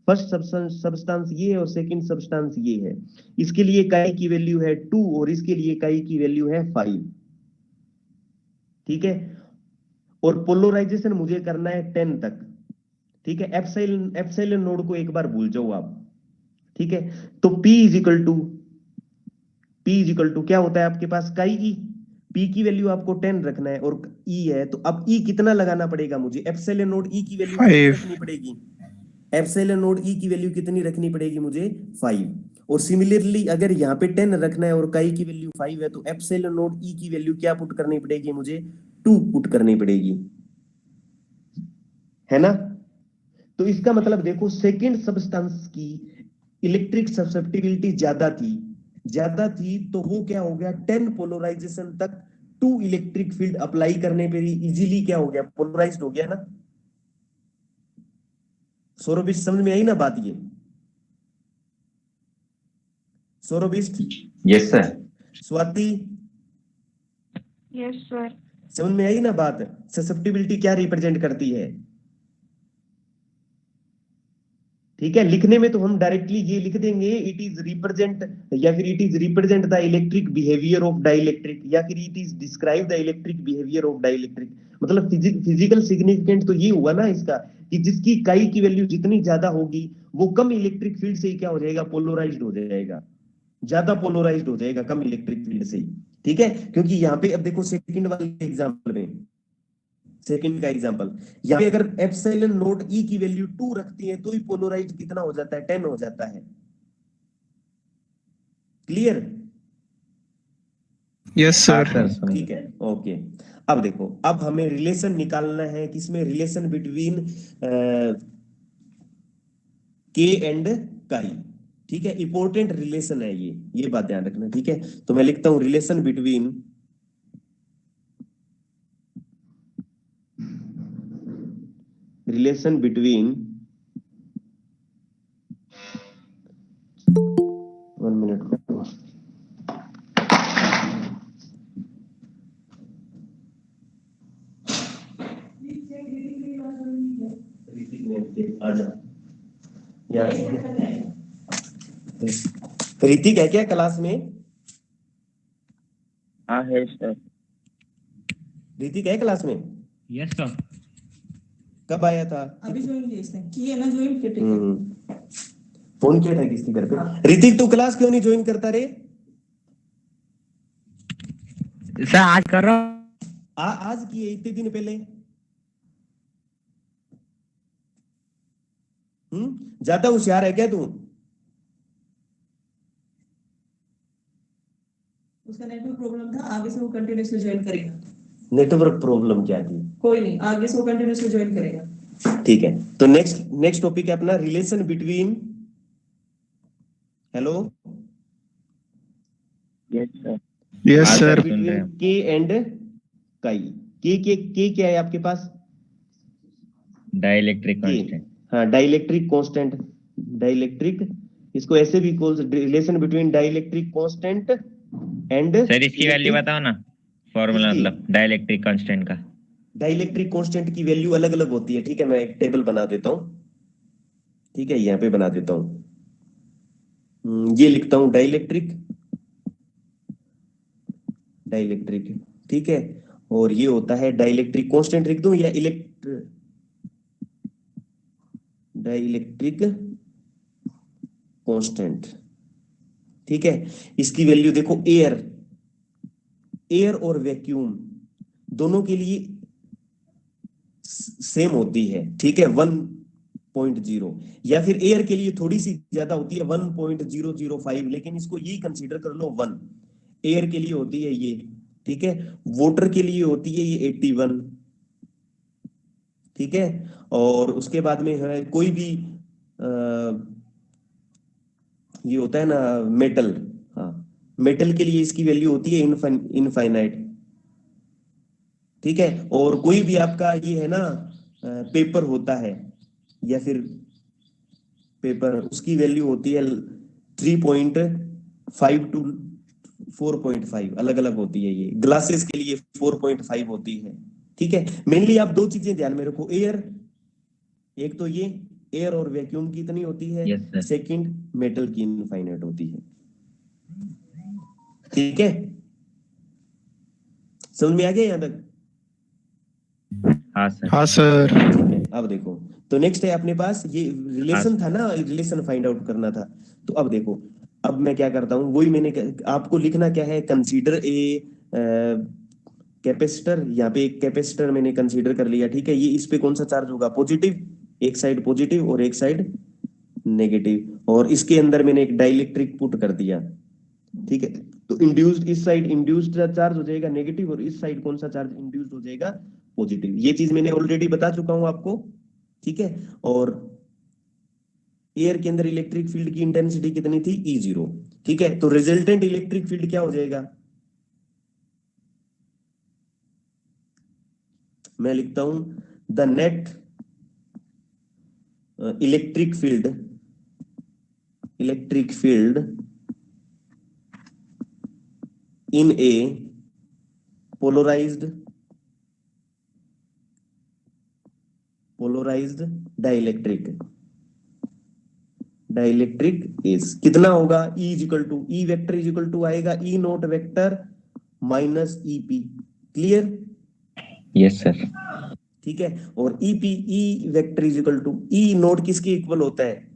[SPEAKER 1] फर्स्ट सब्सटेंस ये है और सेकंड सब्सटेंस ये है, इसके लिए काई की वैल्यू है 2 और इसके लिए काई की वैल्यू है 5। ठीक है, और पोलराइजेशन मुझे करना है 10 तक। ठीक है, एप्सिलॉन नोड को एक बार भूल जाओ आप। ठीक है, तो P इज इक्वल टू क्या होता है आपके पास, काई ई, P की वैल्यू आपको 10 रखना है और E है, तो अब E कितना लगाना पड़ेगा मुझे, एप्सिलॉन नोड E की वैल्यू कितनी
[SPEAKER 3] 5।
[SPEAKER 1] रखनी पड़ेगी, एप्सिलॉन नोड E की वैल्यू कितनी रखनी पड़ेगी मुझे, 5। और सिमिलरली अगर यहाँ पे 10 रखना है और काई की वैल्यू 5 है, तो एप्सिलॉन नोड E की वैल्यू क्या पुट करनी पड़ेगी मुझे, 2 पुट करनी पड़ेगी, है ना। तो इसका मतलब देखो सेकेंड सब्सटेंस की इलेक्ट्रिक ससेप्टिबिलिटी ज्यादा थी तो वो क्या हो गया, 10 पोलराइजेशन तक 2 इलेक्ट्रिक फील्ड अप्लाई करने पे ही इजीली क्या हो गया, पोलराइज्ड हो गया ना। सौरभिष्ट समझ में आई ना बात ये, Saurabhisht,
[SPEAKER 2] yes sir.
[SPEAKER 1] Swati,
[SPEAKER 5] yes sir.
[SPEAKER 1] समझ में आई ना बात, ससेप्टिबिलिटी क्या रिप्रेजेंट करती है। ठीक है, लिखने में तो हम डायरेक्टली ये लिख देंगे, इट इज रिप्रेजेंट, या फिर it is represent the electric behaviour of dielectric, या फिर it is describe the electric behaviour of dielectric. मतलब फिजिकल सिग्निफिकेंट तो ये हुआ ना इसका, कि जिसकी काई की वैल्यू जितनी ज्यादा होगी वो कम इलेक्ट्रिक फील्ड से ही क्या हो जाएगा, पोलराइज्ड हो जाएगा, ज्यादा पोलराइज्ड हो जाएगा कम इलेक्ट्रिक फील्ड से ही। ठीक है, क्योंकि यहाँ पे अब देखो सेकंड वाले एग्जाम्पल में सेकंड का एग्जांपल, यहाँ पे अगर एप्सिलॉन नोट ई की वैल्यू 2 रखती है तो ही पोलराइज्ड कितना हो जाता है, 10 हो जाता है। क्लियर?
[SPEAKER 3] यस
[SPEAKER 2] हाँ
[SPEAKER 3] सर।
[SPEAKER 2] सर समझ
[SPEAKER 1] ठीक है, ओके। अब देखो, अब हमें रिलेशन निकालना है, किसमें, रिलेशन बिटवीन के एंड काई। ठीक है, इंपॉर्टेंट रिलेशन है ये बात ध्यान रखना। ठीक है, तो मैं लिखता हूं relation between one minute. Hrithik है क्या क्लास में?
[SPEAKER 2] हाँ है सर।
[SPEAKER 1] ऋतिक है क्लास में?
[SPEAKER 2] Yes sir.
[SPEAKER 1] कब आया था?
[SPEAKER 5] अभी ज्वाइन किया इसने, किया ना ज्वाइन किया।
[SPEAKER 1] फोन किया था किसकी घर पे? ऋतिक तू क्लास क्यों नहीं ज्वाइन करता रे?
[SPEAKER 2] सर आज कर रहा हूँ।
[SPEAKER 1] आज किए इतने दिन पहले। ज्यादा होशियार है क्या तू?
[SPEAKER 5] उसका नेटवर्क प्रॉब्लम था, आगे से वो कंटिन्यूअसली ज्वाइन करेगा।
[SPEAKER 1] नेटवर्क प्रॉब्लम क्या थी?
[SPEAKER 5] कोई नहीं, आगे से वो कंटिन्यूअसली ज्वाइन करेगा।
[SPEAKER 1] ठीक है, तो नेक्स्ट टॉपिक है अपना relation between, hello,
[SPEAKER 2] yes sir.
[SPEAKER 3] Yes
[SPEAKER 2] हाँ
[SPEAKER 3] सर।
[SPEAKER 2] सुन रहे
[SPEAKER 1] बिटवीन
[SPEAKER 2] हैं।
[SPEAKER 1] के एंड काई। के क्या है आपके पास?
[SPEAKER 2] डाइलेक्ट्रिक
[SPEAKER 1] के,
[SPEAKER 2] कांस्टेंट।
[SPEAKER 1] हाँ, डाइलेक्ट्रिक कांस्टेंट। डाइलेक्ट्रिक, इसको ऐसे भी relation between dielectric constant and
[SPEAKER 2] sir इसकी वैल्यू बताओ ना, फॉर्मूला
[SPEAKER 1] किसकी?
[SPEAKER 2] मतलब डाइलेक्ट्रिक कांस्टेंट का।
[SPEAKER 1] डाइलेक्ट्रिक कांस्टेंट की वैल्यू अलग अलग होती है। ठीक है, मैं एक टेबल बना देता हूँ। ठीक है, यहाँ पे बना देता हूँ। ये लिखता हूँ डाइलेक्ट्रिक, डाइलेक्ट्रिक। ठीक है, और ये होता है डाइलेक्ट्रिक कांस्टेंट लिख दूं या डाइलेक्ट्रिक कांस्टेंट। ठीक है, इसकी वैल्यू देखो, एयर और वैक्यूम दोनों के लिए सेम होती है। ठीक है, 1.0, या फिर एयर के लिए थोड़ी सी ज्यादा होती है 1.005, लेकिन इसको यही कंसीडर कर लो 1। एयर के लिए होती है ये। ठीक है, वाटर के लिए होती है ये 81। ठीक है, और उसके बाद में है कोई भी ये होता है ना मेटल, हाँ, मेटल के लिए इसकी वैल्यू होती है इनफाइनाइट। ठीक है, और कोई भी आपका ये है ना पेपर होता है, या फिर पेपर, उसकी वैल्यू होती है 3.5 टू 4.5, अलग अलग होती है। ये ग्लासेस के लिए 4.5 होती है। ठीक है, मेनली आप दो चीजें ध्यान में रखो, एयर, एक तो ये एयर और वैक्यूम की इतनी होती है,
[SPEAKER 2] यस सर।
[SPEAKER 1] सेकंड मेटल की इनफाइनाइट होती है। ठीक है, समझ में आ गया यहां तक?
[SPEAKER 2] हाँ सर।
[SPEAKER 3] हाँ सर।
[SPEAKER 1] ठीक है, अब देखो, तो नेक्स्ट है अपने पास ये
[SPEAKER 2] हाँ
[SPEAKER 1] रिलेशन था ना, रिलेशन फाइंड आउट करना था। तो अब देखो, अब मैं क्या करता हूँ, वही मैंने आपको लिखना क्या है, कंसीडर ए कैपेसिटर। यहाँ पे एक कैपेसिटर मैंने कंसीडर कर लिया। ठीक है, ये इस पे कौन सा चार्ज होगा, पॉजिटिव, एक साइड पॉजिटिव और एक साइड नेगेटिव, और इसके अंदर मैंने एक डाइलेक्ट्रिक पुट कर दिया। ठीक है, तो इंड्यूस्ड, इस साइड इंड्यूस्ड चार्ज हो जाएगा नेगेटिव, और इस साइड कौन सा चार्ज इंड्यूस्ड हो जाएगा, पॉजिटिव। ये चीज मैंने ऑलरेडी बता चुका हूं आपको। ठीक है, और एयर के अंदर इलेक्ट्रिक फील्ड की इंटेंसिटी कितनी थी, E0। ठीक है, तो रिजल्टेंट इलेक्ट्रिक फील्ड क्या हो जाएगा, मैं लिखता हूं the net electric field in a polarized dielectric is कितना होगा, E vector is equal to आएगा E naught vector minus EP. Clear?
[SPEAKER 2] Yes sir.
[SPEAKER 1] ठीक है, और E vector is equal to E naught किसके इक्वल होता है,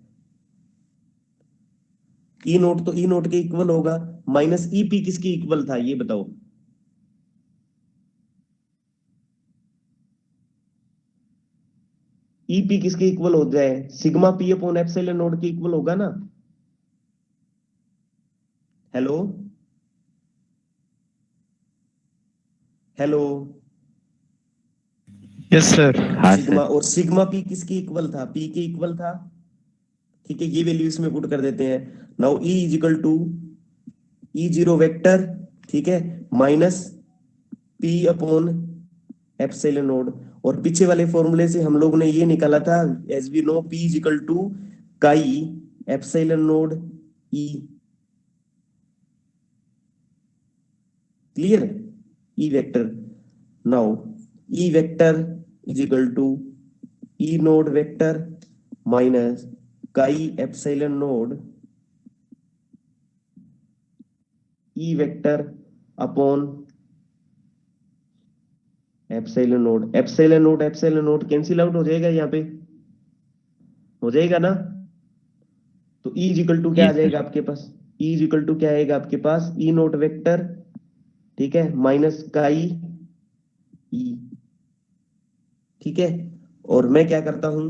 [SPEAKER 1] ई नोट तो ई नोट के इक्वल होगा, माइनस ईपी किसके इक्वल था, ये बताओ। ईपी किसके इक्वल हो जाए, sigma P upon epsilon naught के इक्वल होगा ना। Hello hello
[SPEAKER 3] yes sir.
[SPEAKER 2] हाँ
[SPEAKER 1] सिग्मा,
[SPEAKER 2] सर।
[SPEAKER 1] और सिग्मा पी किसके इक्वल था, पी के इक्वल था। ठीक है, ये वैल्यू इसमें पुट कर देते हैं। Now E is equal to E zero vector, ठीक है, minus P upon epsilon nought. और पीछे वाले फॉर्मूले से हम लोग ने ये निकाला था, as we know P is equal to chi epsilon node E. Clear, E vector. Now E vector is equal to E naught vector minus chi epsilon node E vector upon epsilon naught. Epsilon naught cancel out हो जाएगा, यहाँ पे हो जाएगा ना। तो E is equal to क्या आ
[SPEAKER 2] Yes,
[SPEAKER 1] जाएगा
[SPEAKER 2] sir.
[SPEAKER 1] आपके पास, ई इज इक्वल टू क्या आएगा आपके पास, ई नोट वेक्टर, ठीक है, माइनस काई ई। ठीक है, और मैं क्या करता हूं,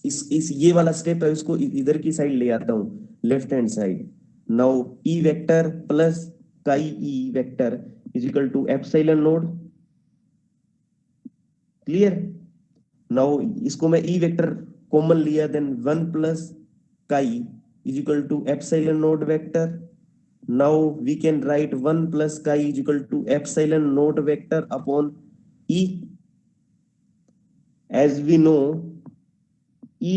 [SPEAKER 1] इस ये वाला स्टेप है उसको इधर की साइड ले आता हूं, left hand side. Now E vector plus chi E vector is equal to epsilon nought. Clear. Now इसको मैं ई वेक्टर कॉमन लिया, then 1 plus chi is equal to epsilon nought vector. Now we can write 1 plus chi is equal to epsilon nought vector upon E. As we know E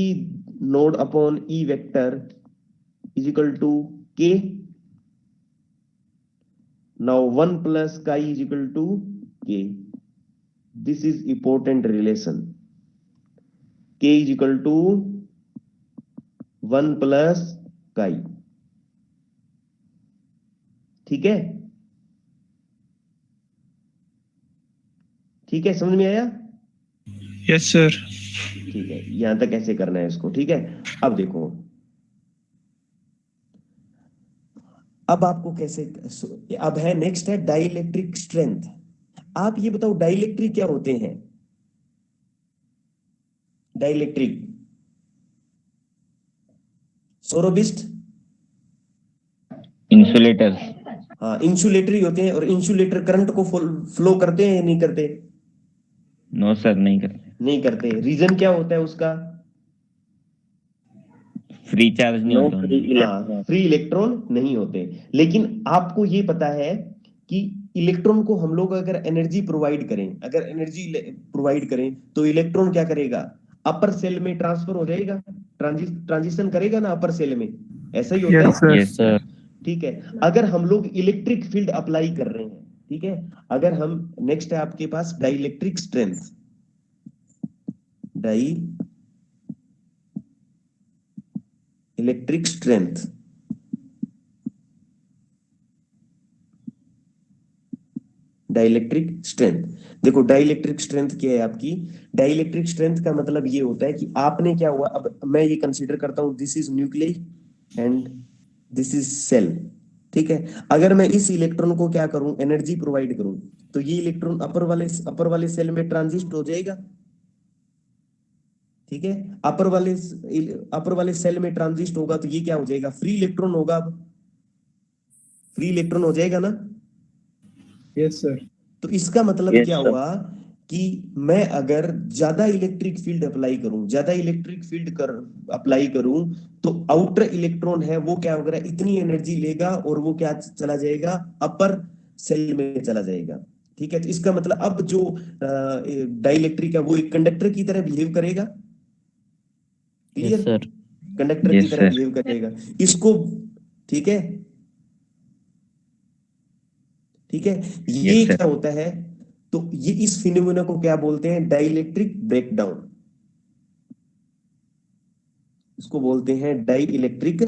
[SPEAKER 1] nought upon E vector is equal to k. Now 1 plus chi is equal to k. This is important relation. K is equal to 1 plus chi. ठीक है, ठीक है, समझ में आया।
[SPEAKER 3] Yes sir.
[SPEAKER 1] ठीक है, यहां तक कैसे करना है इसको। ठीक है, अब देखो, अब आपको कैसे, अब है नेक्स्ट है डाइलेक्ट्रिक स्ट्रेंथ। आप ये बताओ डाइलेक्ट्रिक क्या होते हैं, डाइलेक्ट्रिक सोरोबिस्ट।
[SPEAKER 2] इंसुलेटर्स।
[SPEAKER 1] हाँ, इंसुलेटरी होते हैं, और इंसुलेटर करंट को फ्लो करते हैं या नहीं करते,
[SPEAKER 2] नो सर, नहीं करते।
[SPEAKER 1] नहीं करते। रीजन क्या होता है उसका,
[SPEAKER 2] फ्री चार्ज नहीं होता
[SPEAKER 1] फ्री
[SPEAKER 2] उनमें।
[SPEAKER 1] इलेक्ट्रॉन, फ्री इलेक्ट्रॉन नहीं होते। लेकिन आपको ये पता है कि इलेक्ट्रॉन को हम लोग अगर एनर्जी प्रोवाइड करें, अगर एनर्जी प्रोवाइड करें तो इलेक्ट्रॉन क्या करेगा, अपर सेल में ट्रांसफर हो जाएगा, ट्रांजिशन करेगा ना अपर सेल में, ऐसा ही होता
[SPEAKER 3] यस
[SPEAKER 1] है।
[SPEAKER 3] सर।
[SPEAKER 2] Yes sir.
[SPEAKER 1] ठीक है, अगर हम लोग इलेक्ट्रिक फील्ड अप्लाई कर रहे हैं, ठीक है, अगर हम, नेक्स्ट है आपके पास dielectric strength, dielectric strength. Dielectric strength, देखो डाइलेक्ट्रिक स्ट्रेंथ क्या है आपकी, डाइलेक्ट्रिक स्ट्रेंथ का मतलब ये होता है कि आपने क्या हुआ, अब मैं ये कंसीडर करता हूं this is nucleus and this is cell. ठीक है, अगर मैं इस इलेक्ट्रॉन को क्या करूं, एनर्जी प्रोवाइड करूं, तो ये इलेक्ट्रॉन अपर वाले सेल में ट्रांजिस्ट हो जाएगा। ठीक है, अपर वाले सेल में ट्रांजिस्ट होगा तो ये क्या हो जाएगा, फ्री इलेक्ट्रॉन होगा। अब फ्री इलेक्ट्रॉन हो जाएगा ना।
[SPEAKER 3] Yes sir.
[SPEAKER 1] तो इसका मतलब क्या हुआ कि मैं अगर ज्यादा इलेक्ट्रिक फील्ड अप्लाई करूं, ज्यादा इलेक्ट्रिक फील्ड कर अप्लाई करूं, तो आउटर इलेक्ट्रॉन है वो क्या होगा, इतनी एनर्जी लेगा और वो क्या चला जाएगा, अपर सेल में चला जाएगा। ठीक है, तो इसका मतलब अब जो डाइलेक्ट्रिक है वो एक कंडक्टर की तरह बिहेव करेगा। Clear,
[SPEAKER 4] yes sir.
[SPEAKER 1] कंडक्टर की
[SPEAKER 2] यस
[SPEAKER 1] तरह
[SPEAKER 2] सर।
[SPEAKER 1] बिहेव करेगा इसको। ठीक है, ठीक है, ये
[SPEAKER 2] यस सर।
[SPEAKER 1] क्या होता है, तो ये इस फिनोमेना को क्या बोलते हैं, डाइलेक्ट्रिक ब्रेकडाउन। इसको बोलते हैं dielectric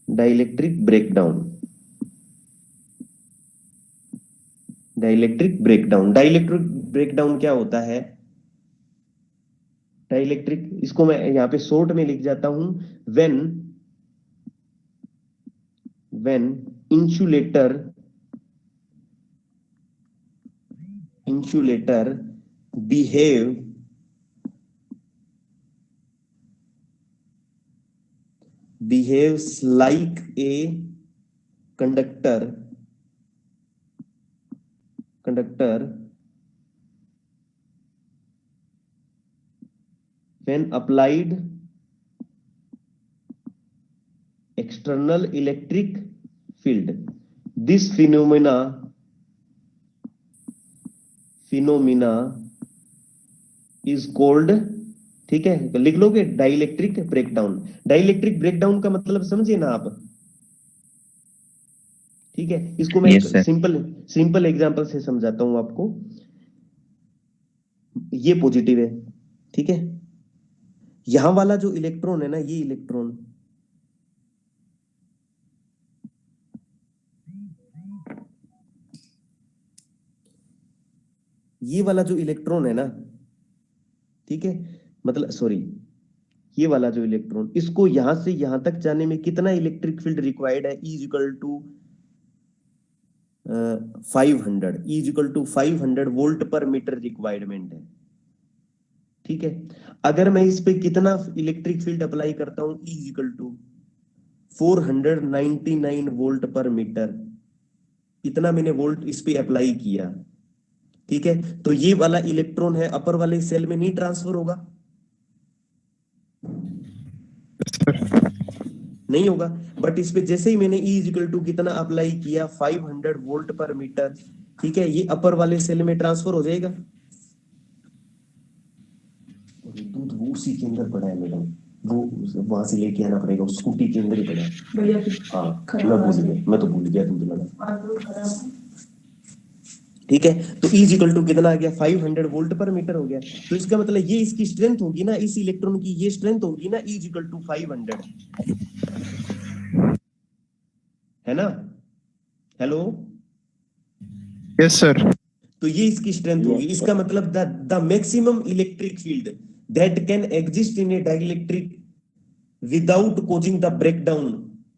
[SPEAKER 1] dielectric breakdown. Dielectric breakdown, dielectric breakdown क्या होता है, डाइलेक्ट्रिक, इसको मैं यहां पे शॉर्ट में लिख जाता हूं, when insulator insulator behave behaves like a conductor when applied external electric field. This phenomena is called, ठीक है, तो लिख लोगे डाइलेक्ट्रिक ब्रेकडाउन। डाइलेक्ट्रिक ब्रेकडाउन का मतलब समझे ना आप? ठीक है, इसको मैं
[SPEAKER 2] Yes, sir.
[SPEAKER 1] सिंपल एग्जांपल से समझाता हूं आपको। ये पॉजिटिव है, ठीक है, यहां वाला जो इलेक्ट्रॉन है ना, ये इलेक्ट्रॉन ये वाला जो इलेक्ट्रॉन है ना, ठीक है, मतलब सॉरी, ये वाला जो इलेक्ट्रॉन, इसको यहां से यहां तक जाने में कितना इलेक्ट्रिक फील्ड रिक्वायर्ड है? E इक्वल टू 500 वोल्ट पर मीटर रिक्वायरमेंट है, ठीक है। अगर मैं इस पे कितना इलेक्ट्रिक फील्ड अप्लाई करता हूं, E इक्वल टू 499 वोल्ट पर मीटर, इतना मैंने वोल्ट इस पे अप्लाई किया, ठीक है, तो ये वाला इलेक्ट्रॉन है अपर वाले सेल में नहीं ट्रांसफर होगा? नहीं होगा। बट इस पे जैसे ही मैंने E इक्वल टू कितना अप्लाई किया, 500 वोल्ट पर मीटर, ठीक है, ये अपर वाले सेल में ट्रांसफर हो जाएगा। दूध वो उसी के अंदर पड़ा है मैडम, वो वहां से लेके आना पड़ेगा, उस स्कूटी के अंदर ही पड़ा है।
[SPEAKER 5] भैया की
[SPEAKER 1] हाँ
[SPEAKER 5] खराब
[SPEAKER 1] मैं तो भूल गया दूध लाना।
[SPEAKER 5] आलू खराब।
[SPEAKER 1] ठीक है, तो E इक्वल टू कितना आ गया? 500 वोल्ट पर मीटर हो गया। तो इसका मतलब ये इसकी स्ट्रेंथ होगी ना, इस इलेक्ट्रॉन की ये स्ट्रेंथ होगी ना, E इक्वल टू 500, है ना? Hello,
[SPEAKER 3] yes sir.
[SPEAKER 1] तो ये इसकी स्ट्रेंथ होगी। इसका मतलब the maximum electric field that can exist in A dielectric without causing the breakdown,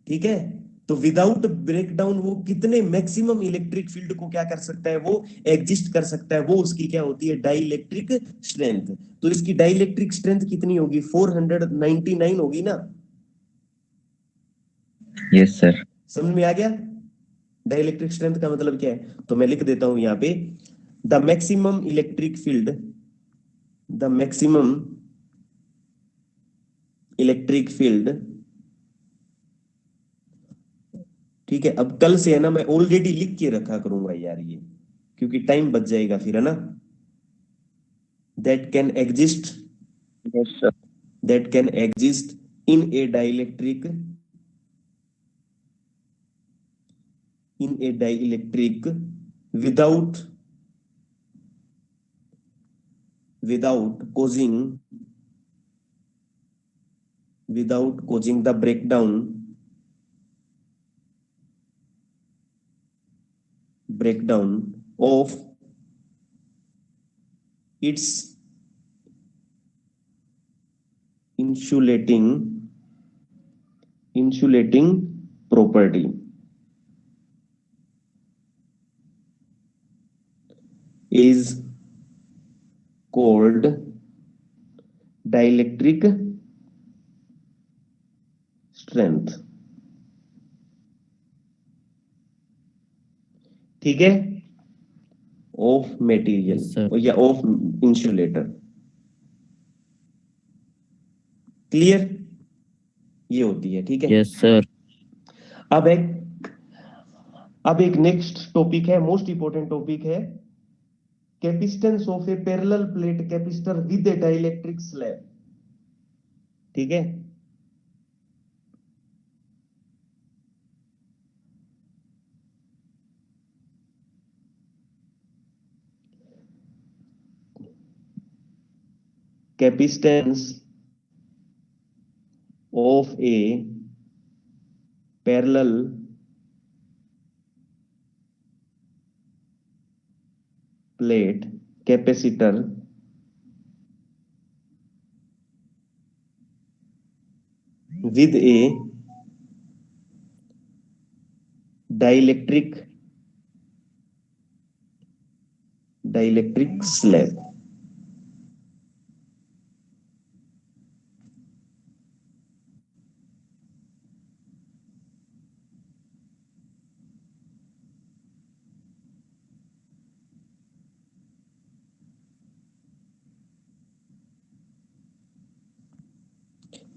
[SPEAKER 1] ठीक है, तो विदाउट ब्रेकडाउन वो कितने मैक्सिमम इलेक्ट्रिक फील्ड को क्या कर सकता है? वो एग्जिस्ट कर सकता है, वो उसकी क्या होती है? Dielectric strength. तो इसकी डाइलेक्ट्रिक स्ट्रेंथ कितनी होगी? 499 होगी ना?
[SPEAKER 2] Yes, sir.
[SPEAKER 1] समझ में आ गया डाइलेक्ट्रिक स्ट्रेंथ का मतलब क्या है? तो मैं लिख देता हूं यहां पे, the maximum electric field, the maximum electric field, ठीक है। अब कल से है ना, मैं ऑलरेडी लिख के रखा करूंगा यार ये, क्योंकि टाइम बच जाएगा फिर, है ना। That can exist,
[SPEAKER 2] Yes, sir.
[SPEAKER 1] That can exist in A dielectric, in a dielectric without causing the breakdown of its insulating property, is called dielectric strength, ठीक है, ऑफ
[SPEAKER 4] Yes,
[SPEAKER 1] मटेरियल
[SPEAKER 4] sir.
[SPEAKER 1] या of insulator. Clear? ये होती है, ठीक है।
[SPEAKER 4] Yes, sir.
[SPEAKER 1] अब एक नेक्स्ट टॉपिक है, मोस्ट इंपोर्टेंट टॉपिक है, capacitance of A parallel plate capacitor with A dielectric slab, ठीक है। Capacitance of A parallel plate capacitor with a dielectric dielectric slab.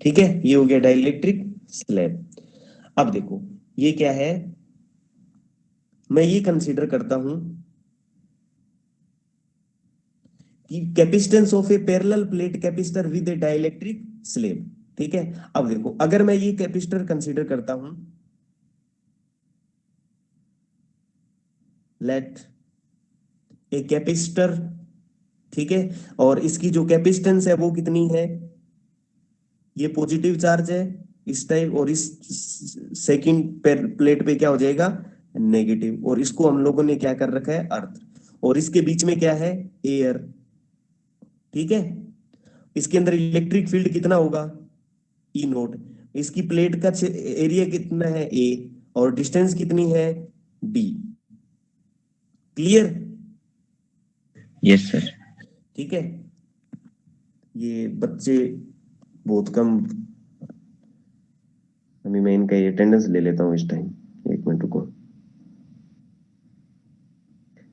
[SPEAKER 1] ठीक है, ये हो गया डाइलेक्ट्रिक स्लैब। अब देखो ये क्या है, मैं ये कंसीडर करता हूं कि capacitance of A parallel plate capacitor with A dielectric slab. ठीक है, अब देखो अगर मैं ये कैपेसिटर कंसीडर करता हूं, लेट ए कैपेसिटर, ठीक है, और इसकी जो कैपेसिटेंस है वो कितनी है, ये पॉजिटिव चार्ज है इस टाइप, और इस सेकंड प्लेट पे क्या हो जाएगा, नेगेटिव, और इसको हम लोगों ने क्या कर रखा है, अर्थ, और इसके बीच में क्या है, एयर। ठीक है, इसके अंदर इलेक्ट्रिक फील्ड कितना होगा, ई नोट, इसकी प्लेट का एरिया कितना है, ए, और डिस्टेंस कितनी है, डी। क्लियर?
[SPEAKER 2] Yes sir.
[SPEAKER 1] ठीक है, ये बच्चे बहुत कम, अभी मैं इनका अटेंडेंस ले लेता हूँ इस टाइम, एक मिनट रुको।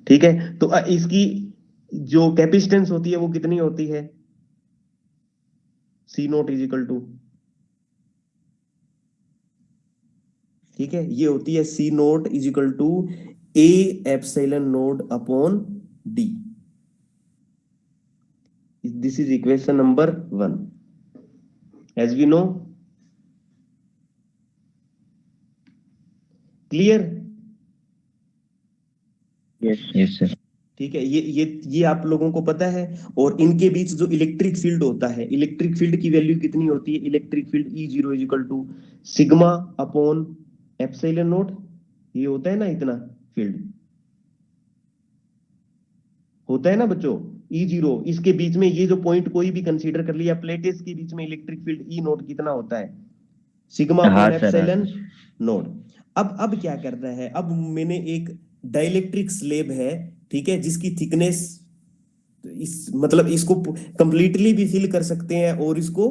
[SPEAKER 1] ठीक है, तो इसकी जो कैपेसिटेंस होती है वो कितनी होती है, C naught is equal to, ठीक है, ये होती है C naught is equal to A epsilon naught upon D. This is equation number 1 as we know. Clear?
[SPEAKER 2] Yes sir.
[SPEAKER 1] ठीक है, ये आप लोगों को पता है। और इनके बीच जो इलेक्ट्रिक फील्ड होता है, इलेक्ट्रिक फील्ड की वैल्यू कितनी होती है, electric field E zero is equal to sigma upon epsilon nought. ये होता है ना, इतना फील्ड होता है ना बच्चों, ई जीरो, इसके बीच में ये जो पॉइंट कोई भी कंसीडर कर लिया, प्लेटेस के बीच में इलेक्ट्रिक फील्ड ई नोट कितना होता है, सिग्मा
[SPEAKER 2] हाँ
[SPEAKER 1] अपॉन
[SPEAKER 2] सर, हाँ
[SPEAKER 1] एप्सिलॉन
[SPEAKER 2] सर।
[SPEAKER 1] नोट। अब क्या करना है, अब मैंने एक डाइलेक्ट्रिक स्लेब है, ठीक है, जिसकी थिकनेस इस मतलब इसको कंप्लीटली भी फिल कर सकते हैं और इसको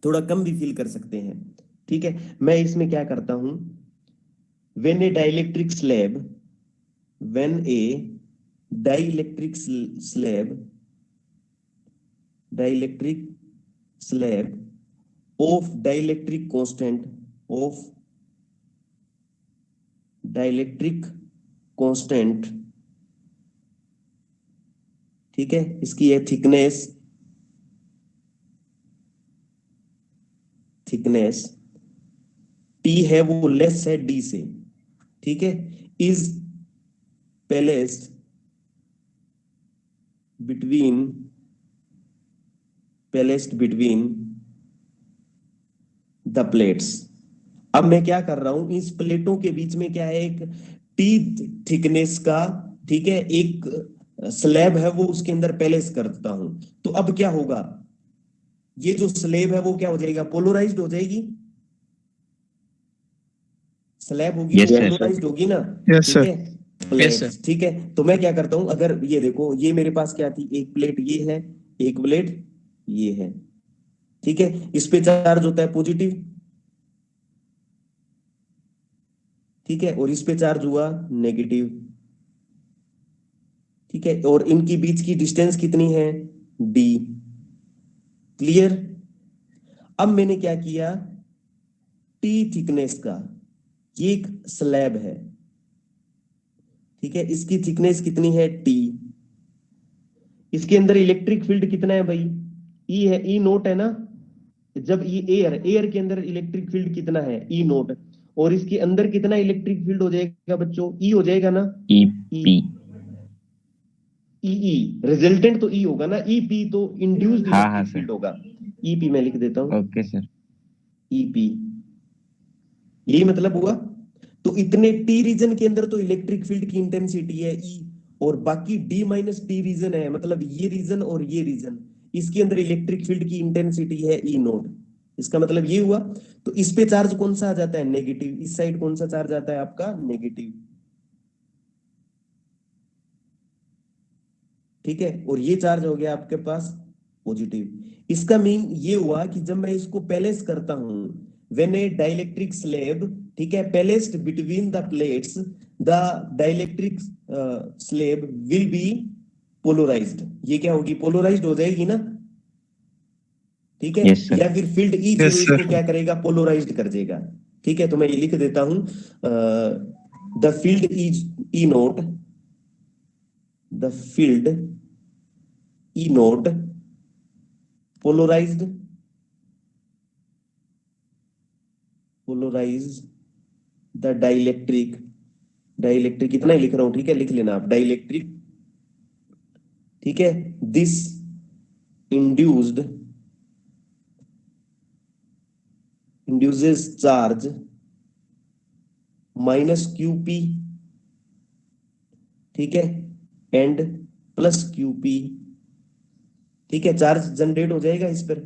[SPEAKER 1] थोड़ा कम भी फिल कर सकते हैं। ठीक है, मैं इसमें क्या करता हूं, when A dielectric slab, when A dielectric slab, dielectric slab of dielectric constant, of dielectric constant, ठीक है, इसकी है थिकनेस, थिकनेस टी है वो लेस है डी से, ठीक है, is placed between, placed between the plates. अब मैं क्या कर रहा हूं, इस प्लेटों के बीच में क्या है, एक टी थिकनेस का, ठीक है, एक स्लैब है वो उसके अंदर प्लेस करता हूं। तो अब क्या होगा, ये जो स्लैब है वो क्या हो जाएगा, पोलराइज्ड हो जाएगी, स्लैब होगी
[SPEAKER 2] Yes,
[SPEAKER 1] वो
[SPEAKER 2] sir.
[SPEAKER 1] पोलराइज्ड होगी ना।
[SPEAKER 3] Yes,
[SPEAKER 1] ठीक
[SPEAKER 3] sir.
[SPEAKER 1] है, प्लेट्स, ठीक है, तो मैं क्या करता हूं, अगर ये देखो, ये मेरे पास क्या थी, एक प्लेट ये है, एक प्लेट ये है, ठीक है, इस पे चार्ज होता है पॉजिटिव, ठीक है, और इस पे चार्ज हुआ नेगेटिव, ठीक है, और इनकी बीच की डिस्टेंस कितनी है, डी। क्लियर? अब मैंने क्या किया, टी थिकनेस का, ये एक स्लैब है, ठीक है, इसकी थिकनेस कितनी है, टी, इसके अंदर इलेक्ट्रिक फील्ड कितना है भाई, ई है, ई नोट है ना, जब ये एयर के अंदर इलेक्ट्रिक फील्ड कितना है, ई नोट, और इसके अंदर कितना इलेक्ट्रिक फील्ड हो जाएगा बच्चों, ई हो जाएगा ना,
[SPEAKER 2] ई
[SPEAKER 1] ई,
[SPEAKER 2] पी।
[SPEAKER 1] ई रिजल्टेंट तो ई होगा ना, ई पी तो इंड्यूस्ड
[SPEAKER 2] हाँ,
[SPEAKER 1] इलेक्ट्रिक
[SPEAKER 2] सर।
[SPEAKER 1] फील्ड होगा, ई पी मैं लिख देता हूं,
[SPEAKER 2] ओके सर।
[SPEAKER 1] ई पी, यही मतलब हुआ। तो इतने टी रीजन के अंदर तो इलेक्ट्रिक फील्ड की इंटेंसिटी है ई, और बाकी डी माइनस टी रीजन है, मतलब ये रीजन और ये रीजन, इसके अंदर इलेक्ट्रिक फील्ड की इंटेंसिटी है ई नोट। इसका मतलब ये हुआ, तो इस पे चार्ज कौन सा आ जाता है, नेगेटिव, इस साइड कौन सा चार्ज आता है आपका, नेगेटिव। ठीक है, और ये चार्ज हो गया आपके पास पॉजिटिव। इसका मीन ये हुआ कि जब मैं इसको पैलेस करता हूं, व्हेन ए डाइलेक्ट्रिक स्लैब, ठीक है, placed between the plates, the dielectric slab will be polarized. ये क्या होगी, पोलराइज्ड हो जाएगी ना, ठीक है।
[SPEAKER 2] Yes, sir.
[SPEAKER 1] या फिर फील्ड ई
[SPEAKER 3] Yes,
[SPEAKER 1] इसको
[SPEAKER 3] sir.
[SPEAKER 1] क्या करेगा, पोलराइज्ड कर देगा। ठीक है, तो मैं ये लिख देता हूं, the field is E nought, the field E nought polarised, polarise the dielectric, dielectric इतना ही लिख रहा हूं, ठीक है, लिख लेना आप डाइलेक्ट्रिक, ठीक है। This induced, induces charge minus QP, ठीक है, एंड प्लस QP, ठीक है, चार्ज जनरेट हो जाएगा इस पर।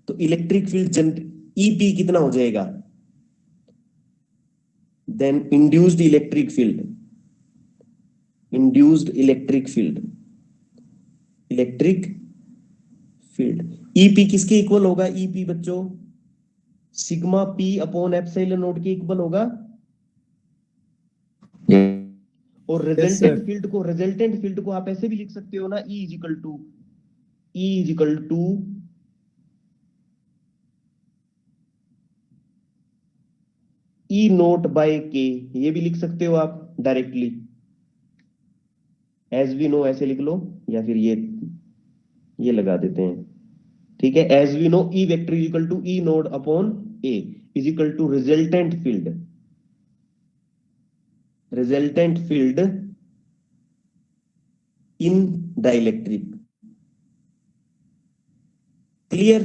[SPEAKER 1] तो इलेक्ट्रिक फील्ड EP कितना हो जाएगा, then induced electric field, induced electric field, electric field EP किसके इक्वल होगा, EP बच्चों सिग्मा P अपॉन एप्सिलॉन नॉट के इक्वल होगा। और रिजल्टेंट फील्ड को आप ऐसे भी लिख सकते हो ना, E is equal to E nought by K, ये भी लिख सकते हो आप डायरेक्टली, एज वी नो ऐसे लिख लो, या फिर ये लगा देते हैं, ठीक है। As we know E vector is equal to E nought upon A is equal to resultant field, resultant field in dielectric. Clear?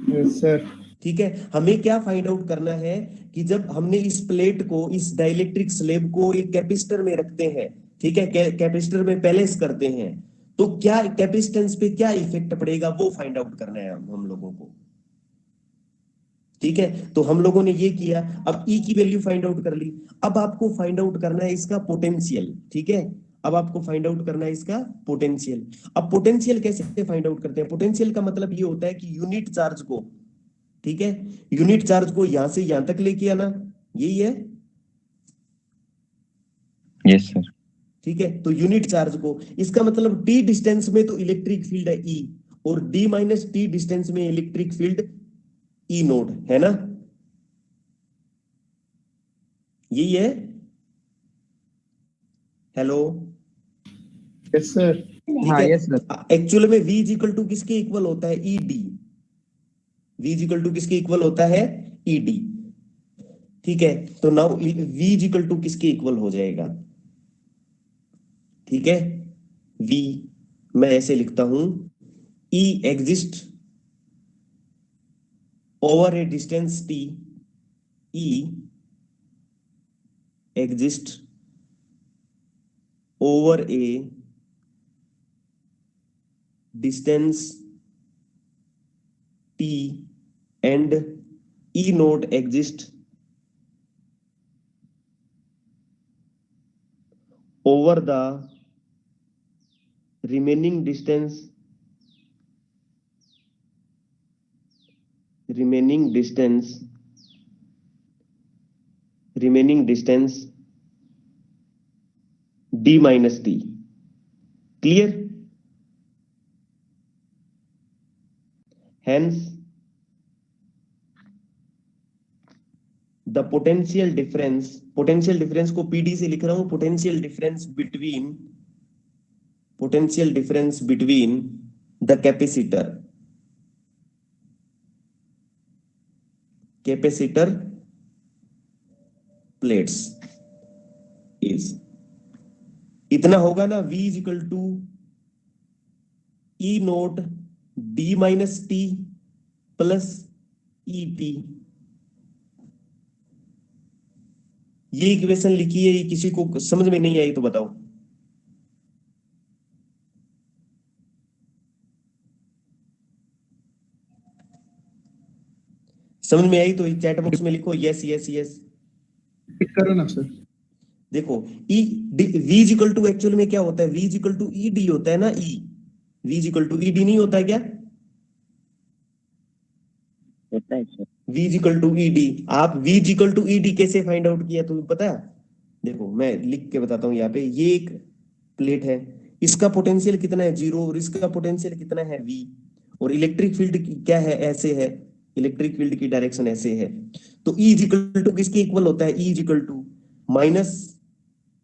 [SPEAKER 3] Yes, sir.
[SPEAKER 1] ठीक है, हमें क्या फाइंड आउट करना है कि जब हमने इस प्लेट को, इस डाइलेक्ट्रिक स्लैब को एक कैपेसिटर में रखते हैं, ठीक है, कैपेसिटर में पैलेस करते हैं, तो क्या कैपेसिटेंस पे क्या इफेक्ट पड़ेगा वो फाइंड आउट करना है हम लोगों को। ठीक है, तो हम लोगों ने ये किया। अब E की वैल्यू फाइंड आउट कर ली, अब आपको फाइंड आउट करना है इसका पोटेंशियल। ठीक है, अब आपको फाइंड आउट करना है इसका पोटेंशियल। अब पोटेंशियल कैसे फाइंड आउट करते हैं, पोटेंशियल का मतलब ये होता है कि यूनिट चार्ज को, ठीक है, यूनिट चार्ज को यहां से यहां तक लेके आना, यही है।
[SPEAKER 2] Yes sir.
[SPEAKER 1] ठीक है, तो यूनिट चार्ज को, इसका मतलब टी डिस्टेंस में तो इलेक्ट्रिक फील्ड है E, और D माइनस टी डिस्टेंस में इलेक्ट्रिक फील्ड E नोड है ना, यही है। Hello,
[SPEAKER 3] Yes, sir.
[SPEAKER 1] ठीक
[SPEAKER 6] हाँ
[SPEAKER 1] है।
[SPEAKER 6] Yes sir.
[SPEAKER 1] एक्चुअल में V इज इक्वल टू किसके इक्वल होता है, ED। V is equal to किसके इक्वल होता है, ED। ठीक है, तो now V is equal to किसके इक्वल हो जाएगा, ठीक है, V मैं ऐसे लिखता हूं, E exist over A distance T, E exist over A distance T and E node exist over the remaining distance D minus T। Clear? Hence the potential difference को PD से लिख रहा हूं, potential difference between the capacitor plates is, इतना होगा ना, V is equal to E nought D minus T plus EP। ये equation लिखी है, ये किसी को समझ में नहीं आई तो बताओ। समझ में आई तो चैट बॉक्स में लिखो यस यस यस।
[SPEAKER 3] Pick करो ना सर।
[SPEAKER 1] देखो E V is equal to actual में क्या होता है, V is equal to E D होता है ना, E V is equal to E D नहीं होता है क्या,
[SPEAKER 2] होता है sir.
[SPEAKER 1] V is equal to E D. आप V is equal to E D कैसे फाइंड आउट किया तुम्हें पता है? देखो मैं लिख के बताता हूँ यहाँ पे, ये एक प्लेट है, इसका पोटेंशियल कितना है 0 और इसका पोटेंशियल कितना है v, और इलेक्ट्रिक फील्ड क्या है, ऐसे है, इलेक्ट्रिक फील्ड की डायरेक्शन ऐसे है। तो E इज इक्वल टू किसके इक्वल होता है, E is equal to minus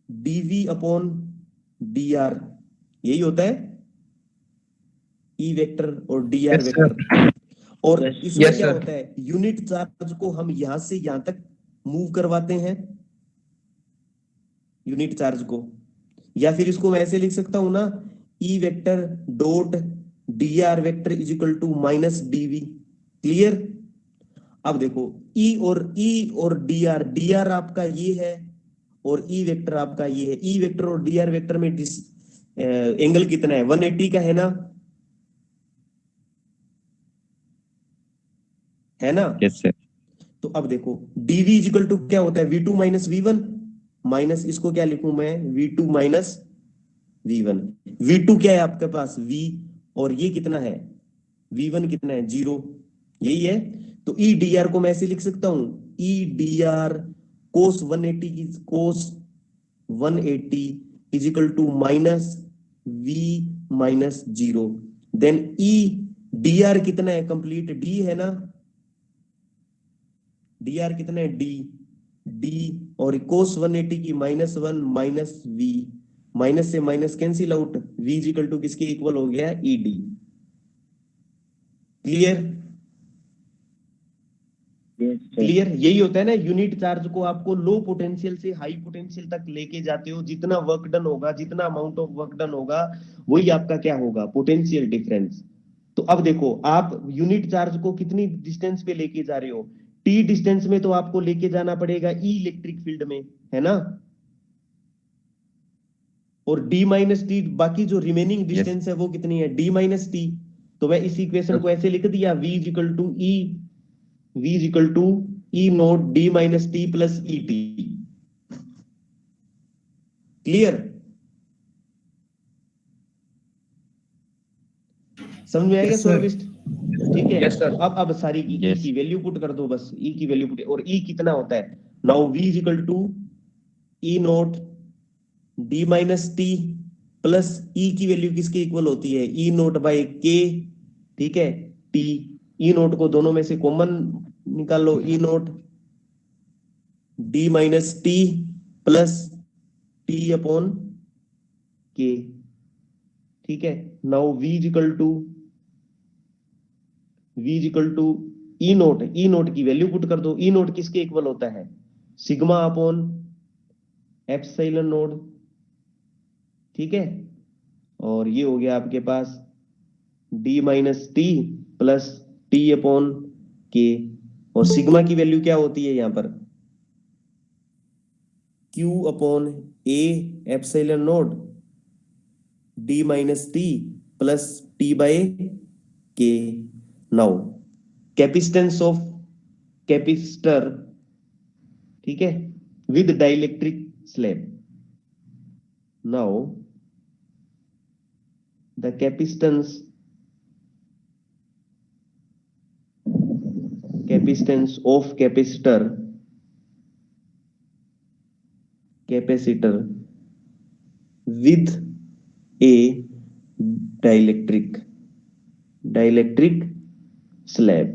[SPEAKER 1] dv upon dr, यही होता है E वेक्टर और dr
[SPEAKER 3] Yes,
[SPEAKER 1] वेक्टर। और
[SPEAKER 2] Yes,
[SPEAKER 1] इसमें
[SPEAKER 3] yes,
[SPEAKER 1] क्या
[SPEAKER 3] sir.
[SPEAKER 1] होता है, यूनिट चार्ज को हम यहां से यहां तक मूव करवाते हैं, यूनिट चार्ज को, या फिर इसको मैं ऐसे लिख सकता हूं ना, E vector dot D R vector is equal to minus DV. Clear? अब देखो ई और डी आर आपका ये है और ई वेक्टर आपका ये है, ई वेक्टर और डी आर वेक्टर में एंगल कितना है, 180 का है ना, है ना?
[SPEAKER 2] Yes sir.
[SPEAKER 1] तो अब देखो dv इज इक्वल टू क्या होता है, v2 माइनस v1, माइनस इसको क्या लिखूं मैं, v2 माइनस v1। v2 क्या है आपके पास v, और ये कितना है v1 कितना है 0, यही है। तो e dr को मैं ऐसे लिख सकता हूं, e dr cos 180 की cos 180 is equal to minus v minus 0। Then e dr कितना है, कंप्लीट d है ना, dr कितना है d और cos 180 की -1 माइनस v, माइनस से minus cancel out, v is equal to किसके इक्वल हो गया, ed। क्लियर? क्लियर? यही होता है ना, यूनिट चार्ज को आपको लो पोटेंशियल से हाई पोटेंशियल तक लेके जाते हो, जितना वर्क डन होगा, जितना अमाउंट ऑफ वर्क डन होगा, वही आपका क्या होगा, पोटेंशियल डिफरेंस। तो अब देखो आप यूनिट चार्ज को कितनी डिस्टेंस पे लेके जा रहे हो, टी डिस्टेंस में तो आपको लेके जाना पड़ेगा ई इलेक्ट्रिक फील्ड में, है ना, और डी माइनस टी बाकी जो रिमेनिंग डिस्टेंस है वो कितनी है, डी माइनस टी। तो मैं इस इक्वेशन को ऐसे लिख दिया, v is equal to E note D minus T plus E T. Clear? समझ में आएगा
[SPEAKER 3] Yes, sir.
[SPEAKER 1] सूर्यविष्ट? ठीक है।
[SPEAKER 3] Yes, sir.
[SPEAKER 1] अब सारी की
[SPEAKER 2] Yes.
[SPEAKER 1] ई की वैल्यू पुट कर दो, बस ई की वैल्यू पुट, और ई कितना होता है, now v is equal to E note D minus T plus E की वैल्यू किसके इक्वल होती है, ई नोट बाई के, ठीक है, टी। ई नोट को दोनों में से कॉमन निकाल लो, E note D minus T plus T upon K, ठीक है। Now v is equal to E naught की वैल्यू पुट कर दो, ई नोट किसके इक्वल होता है, सिग्मा अपॉन एप्सिलॉन नोड, ठीक है, और ये हो गया आपके पास d minus T plus T upon के, और सिग्मा की वैल्यू क्या होती है यहां पर, q upon A epsilon node d minus T plus T by K. Now capacitance of capacitor, ठीक है, with dielectric slab. Now the capacitance of capacitor with a dielectric slab,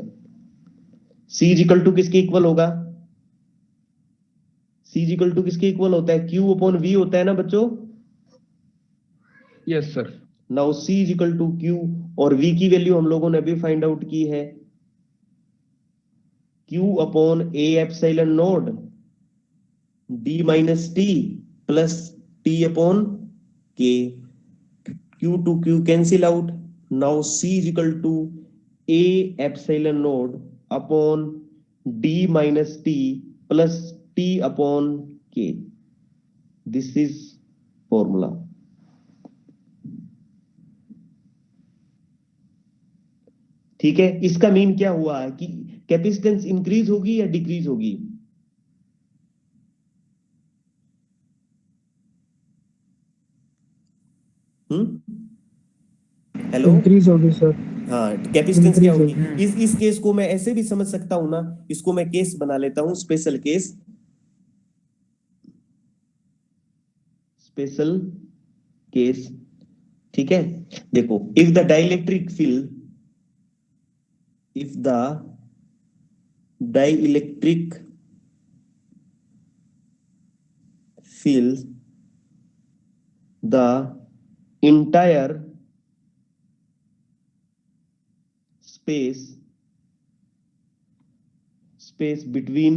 [SPEAKER 1] C is equal to किसके equal होगा, C is equal to किसके equal होता है, Q upon V होता है ना बच्चों।
[SPEAKER 3] Yes, sir.
[SPEAKER 1] Now C is equal to Q, और V की वैल्यू हम लोगों ने अभी फाइंड आउट की है, Q upon A epsilon node D minus T plus T upon K, Q to Q cancel out. Now C is equal to A epsilon naught upon D minus T plus T upon K. This is formula. ठीक है, इसका mean क्या हुआ कि capacitance increase होगी या decrease होगी, hello,
[SPEAKER 6] increase होगी सर।
[SPEAKER 1] हाँ, कैपेसिटेंस क्या
[SPEAKER 6] Increase
[SPEAKER 1] होगी? इस केस को मैं ऐसे भी समझ सकता हूं ना, इसको मैं केस बना लेता हूं, स्पेशल केस, स्पेशल केस। ठीक है, देखो, if the dielectric field, if the dielectric field, the entire space between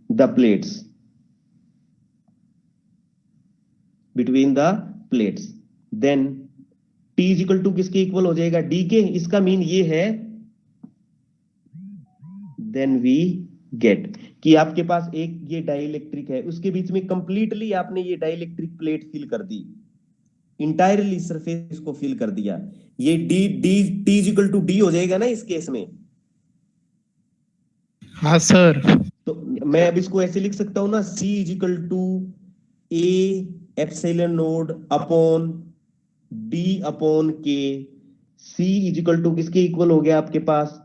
[SPEAKER 1] the plates, then t is equal to किसके इक्वल हो जाएगा? d के। इसका मीन ये है, then we get कि आपके पास एक ये डाइलेक्ट्रिक है, उसके बीच में कंप्लीटली आपने ये डाइलेक्ट्रिक प्लेट फिल कर दी, इंटायरली सरफेस को फिल कर दिया। ये D D T is equal to D हो जाएगा ना इस केस में।
[SPEAKER 3] हाँ सर।
[SPEAKER 1] तो मैं अब इसको ऐसे लिख सकता हूं ना, C is equal to A epsilon naught upon D upon K. C is equal to किसके इक्वल हो गया आपके पास?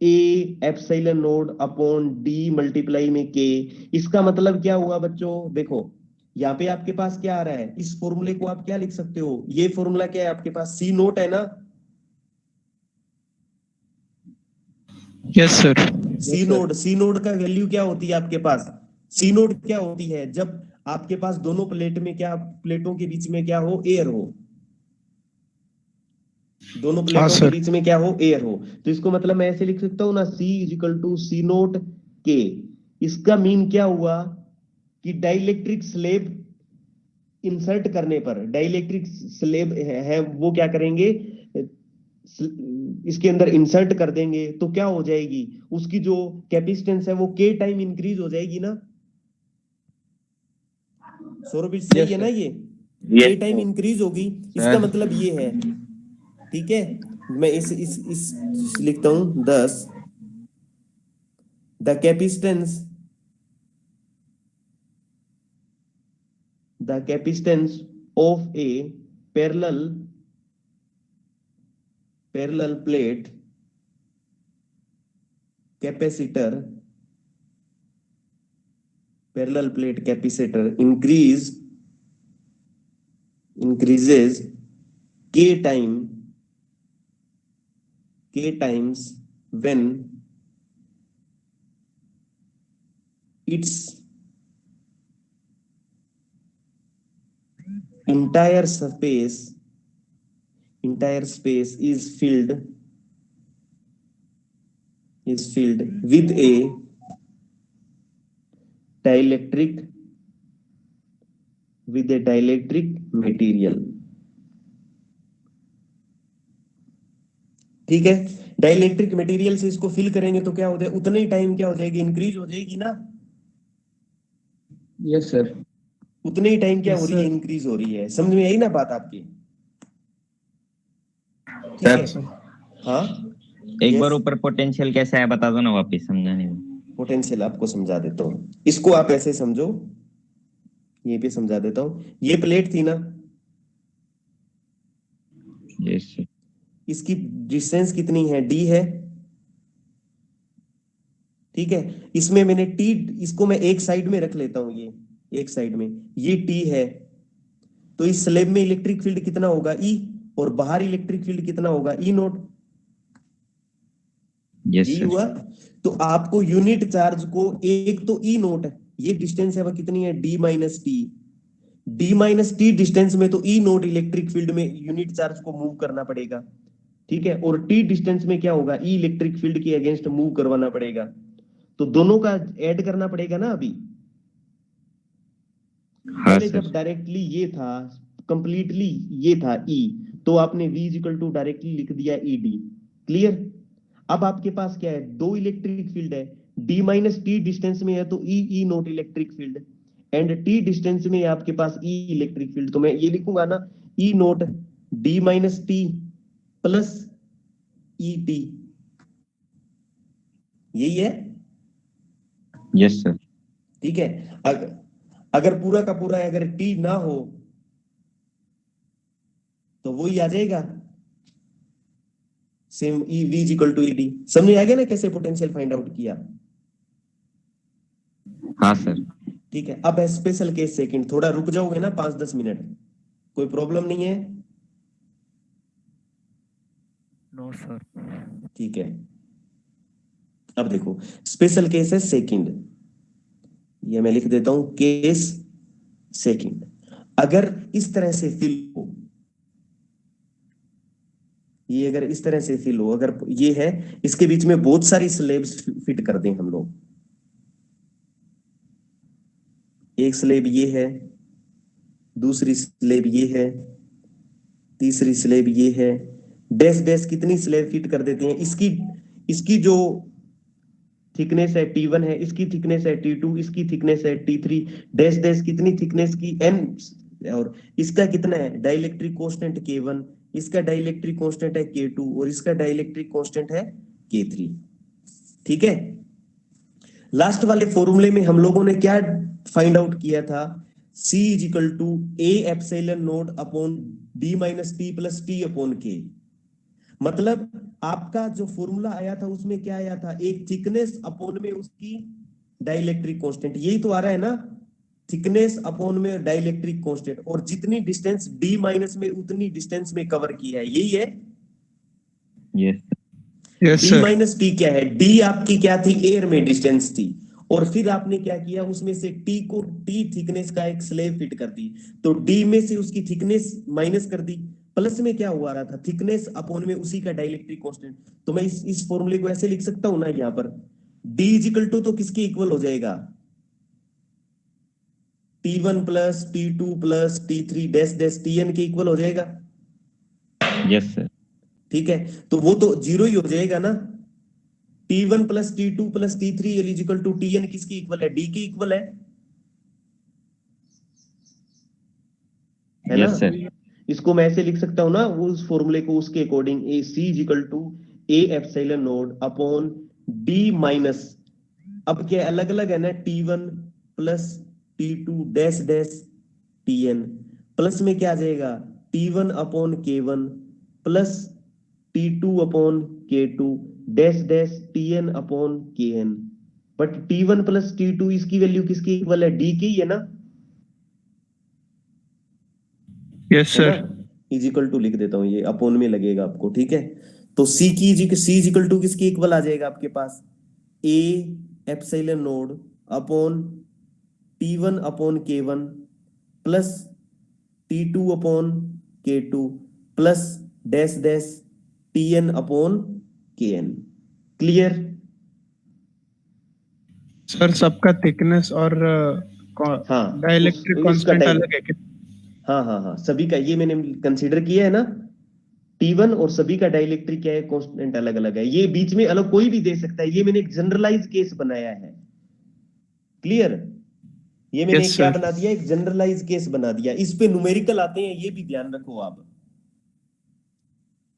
[SPEAKER 1] A epsilon naught upon D multiply में के। इसका मतलब क्या हुआ बच्चों? देखो, यहाँ पे आपके पास क्या आ रहा है, इस फॉर्मूले को आप क्या लिख सकते हो? ये फॉर्मूला क्या है आपके पास? सी नोट है ना?
[SPEAKER 3] Yes sir.
[SPEAKER 1] सी नोड का वैल्यू क्या होती है आपके पास? सी नोड क्या होती है? जब आपके पास दोनों प्लेट में क्या, प्लेटों के बीच में क्या हो? एयर हो। दोनों प्लेटों के बीच में क्या हो? एयर हो। तो इसको मतलब मैं ऐसे लिख सकता हूं ना, C is equal to C naught K. इसका मीन क्या हुआ कि डाइलेक्ट्रिक स्लेब इंसर्ट करने पर, डाइलेक्ट्रिक स्लेब है वो क्या करेंगे, इसके अंदर इंसर्ट कर देंगे तो क्या हो जाएगी? उसकी जो कैपेसिटेंस है वो के टाइम इंक्रीज हो जाएगी ना। सौरभ सही है ना? ये के टाइम इंक्रीज होगी। इसका मतलब ये है, ठीक है, मैं इस लिखता हूं 10, the capacitance of A parallel plate capacitor, increases k times when its entire space is filled with a dielectric material। ठीक है, डाइलेक्ट्रिक मटेरियल से इसको फिल करेंगे तो क्या हो जाए? उतने ही टाइम क्या हो जाएगी? इंक्रीज हो जाएगी ना।
[SPEAKER 6] Yes sir.
[SPEAKER 1] उतने ही टाइम क्या
[SPEAKER 6] Yes,
[SPEAKER 1] हो रही है?
[SPEAKER 6] sir.
[SPEAKER 1] इंक्रीज हो रही है। समझ में आई ना बात आपकी? ठीक है, हाँ।
[SPEAKER 2] एक बार ऊपर पोटेंशियल कैसा है बता दो ना वापस, समझाने में।
[SPEAKER 1] पोटेंशियल आपको समझा देता हूँ, इसको आप ऐसे समझो, ये भी समझा देता हूँ। ये प्लेट थी ना,
[SPEAKER 2] यस सर।
[SPEAKER 1] इसकी डिस्टेंस कितनी है? डी है। ठीक है, इसमें मैंने टी, इसको मैं एक साइड में रख लेता हूं, ये एक साइड में, ये टी है। तो इस स्लैब में इलेक्ट्रिक फील्ड कितना होगा? ई। और बाहर इलेक्ट्रिक फील्ड कितना होगा? ई नोट।
[SPEAKER 2] यस
[SPEAKER 1] यही
[SPEAKER 2] सर।
[SPEAKER 1] हुआ। तो आपको यूनिट चार्ज को, एक तो ई नोट है, ये डिस्टेंस है वह कितनी है? डी माइनस टी डिस्टेंस में तो ई नोट इलेक्ट्रिक फील्ड में यूनिट चार्ज को मूव करना पड़ेगा। ठीक है, और टी डिस्टेंस में क्या होगा? ई इलेक्ट्रिक फील्ड के अगेंस्ट मूव करवाना पड़ेगा। तो दोनों का ऐड करना पड़ेगा ना अभी।
[SPEAKER 2] हाँ
[SPEAKER 1] पहले
[SPEAKER 2] सर।
[SPEAKER 1] जब डायरेक्टली ये था, कंप्लीटली ये था ई, तो आपने v इक्वल टू डायरेक्टली लिख दिया ई डी। क्लियर? अब आपके पास क्या है? दो इलेक्ट्रिक फील्ड है, डी माइनस टी डिस्टेंस में है तो E note electric field, and T distance में है आपके पास ई इलेक्ट्रिक फील्ड। तो मैं ये लिखूंगा ना, E note D minus T plus E T. यही है।
[SPEAKER 2] Yes sir.
[SPEAKER 1] ठीक है, अगर पूरा का पूरा अगर टी ना हो तो वही आ जाएगा, same E V equal to E D. समझ आ गया ना कैसे पोटेंशियल फाइंड आउट किया?
[SPEAKER 2] हाँ सर।
[SPEAKER 1] ठीक है, अब है स्पेशल केस सेकंड। थोड़ा रुक जाओगे ना 5-10 मिनट, कोई प्रॉब्लम नहीं है?
[SPEAKER 6] No sir.
[SPEAKER 1] ठीक है, अब देखो स्पेशल केस है सेकंड, ये मैं लिख देता हूं केस सेकंड। अगर इस तरह से फिल हो, ये अगर इस तरह से फिल हो, अगर ये है, इसके बीच में बहुत सारी स्लेब्स फिट कर दें हम लोग। एक स्लेब ये है, दूसरी स्लेब ये है, तीसरी स्लेब ये है, डैश डैश कितनी स्लेब फिट कर देते हैं? इसकी इसकी जो थिकनेस है T1 है, इसकी थिकनेस है T2, इसकी थिकनेस है T3, डैश डैश कितनी थिकनेस की N, और इसका कितना है डाइलेक्ट्रिक कांस्टेंट K1, इसका डाइलेक्ट्रिक कांस्टेंट है K2 और इसका डाइलेक्ट्रिक कांस्टेंट है K3। ठीक है, लास्ट वाले फॉर्मूले में हम लोगों ने क्या फाइंड आउट किया था? C is equal to A epsilon nought upon D minus T plus T upon K। मतलब आपका जो फॉर्मूला आया था उसमें क्या आया था? एक थिकनेस अपॉन में उसकी डाइलेक्ट्रिक कांस्टेंट, यही तो आ रहा है ना, थिकनेस अपॉन में डाइलेक्ट्रिक कांस्टेंट, और जितनी डिस्टेंस D माइनस में उतनी डिस्टेंस में कवर किया है, यही है।
[SPEAKER 2] Yes
[SPEAKER 3] yes
[SPEAKER 1] D
[SPEAKER 3] sir.
[SPEAKER 1] Minus T क्या है? D आपकी क्या थी? एयर में डिस्टेंस थी, और फिर आपने क्या किया, उसमें से T को T थिकनेस का एक स्लेब फिट कर दी, तो D में से उसकी थिकनेस माइनस कर दी, प्लस में क्या हुआ रहा था? थिकनेस अपॉन में उसी का डाइलेक्ट्रिक कांस्टेंट। तो मैं इस फॉर्मूले को ऐसे लिख सकता हूं ना, यहाँ पर D इक्वल टू तो किसके इक्वल हो जाएगा? T1 plus T2 plus T3 dash dash Tn के इक्वल हो जाएगा।
[SPEAKER 2] Yes sir.
[SPEAKER 1] ठीक है, तो वो तो जीरो ही हो जाएगा ना। T1 plus T2 plus T3 equal to Tn किसकी इक्वल है? D की इक्वल है ना?
[SPEAKER 2] Yes sir.
[SPEAKER 1] इसको मैं ऐसे लिख सकता हूं ना, वो उस फॉर्मूले को उसके according, A C equal to A epsilon naught upon D minus, अब क्या अलग अलग है ना, T1 plus T2 dash dash Tn, plus में क्या आ जाएगा? T1 upon K1 plus T2 upon K2 dash dash Tn upon Kn। But T1 plus T2 इसकी वैल्यू किसकी इक्वल है? D की है ना?
[SPEAKER 3] यस
[SPEAKER 1] है ना?
[SPEAKER 3] सर।
[SPEAKER 1] इज इक्वल टू लिख देता हूं, ये अपोन में लगेगा आपको। ठीक है, तो सी इज इक्वल टू किसकी इक्वल आ जाएगा आपके पास? A epsilon naught upon T1 upon K1 plus T2 upon K2 plus dash dash Tn upon Kn। Clear?
[SPEAKER 3] Sir सबका थिकनेस और
[SPEAKER 1] हाँ,
[SPEAKER 3] डाइलेक्ट्रिक
[SPEAKER 1] उसका
[SPEAKER 3] कांस्टेंट अलग है क्या?
[SPEAKER 1] हाँ हाँ हाँ, सभी का ये मैंने कंसीडर किया है ना, T1 और सभी का डाइलेक्ट्रिक क्या है? कांस्टेंट अलग अलग है। ये बीच में अलग कोई भी दे सकता है, ये मैंने एक जनरलाइज केस बनाया है। क्लियर? ये मैंने
[SPEAKER 3] यस
[SPEAKER 1] क्या
[SPEAKER 3] सर।
[SPEAKER 1] बना दिया? एक जनरलाइज केस बना दिया। इस पे न्यूमेरिकल आते हैं, ये भी ध्यान रखो आप।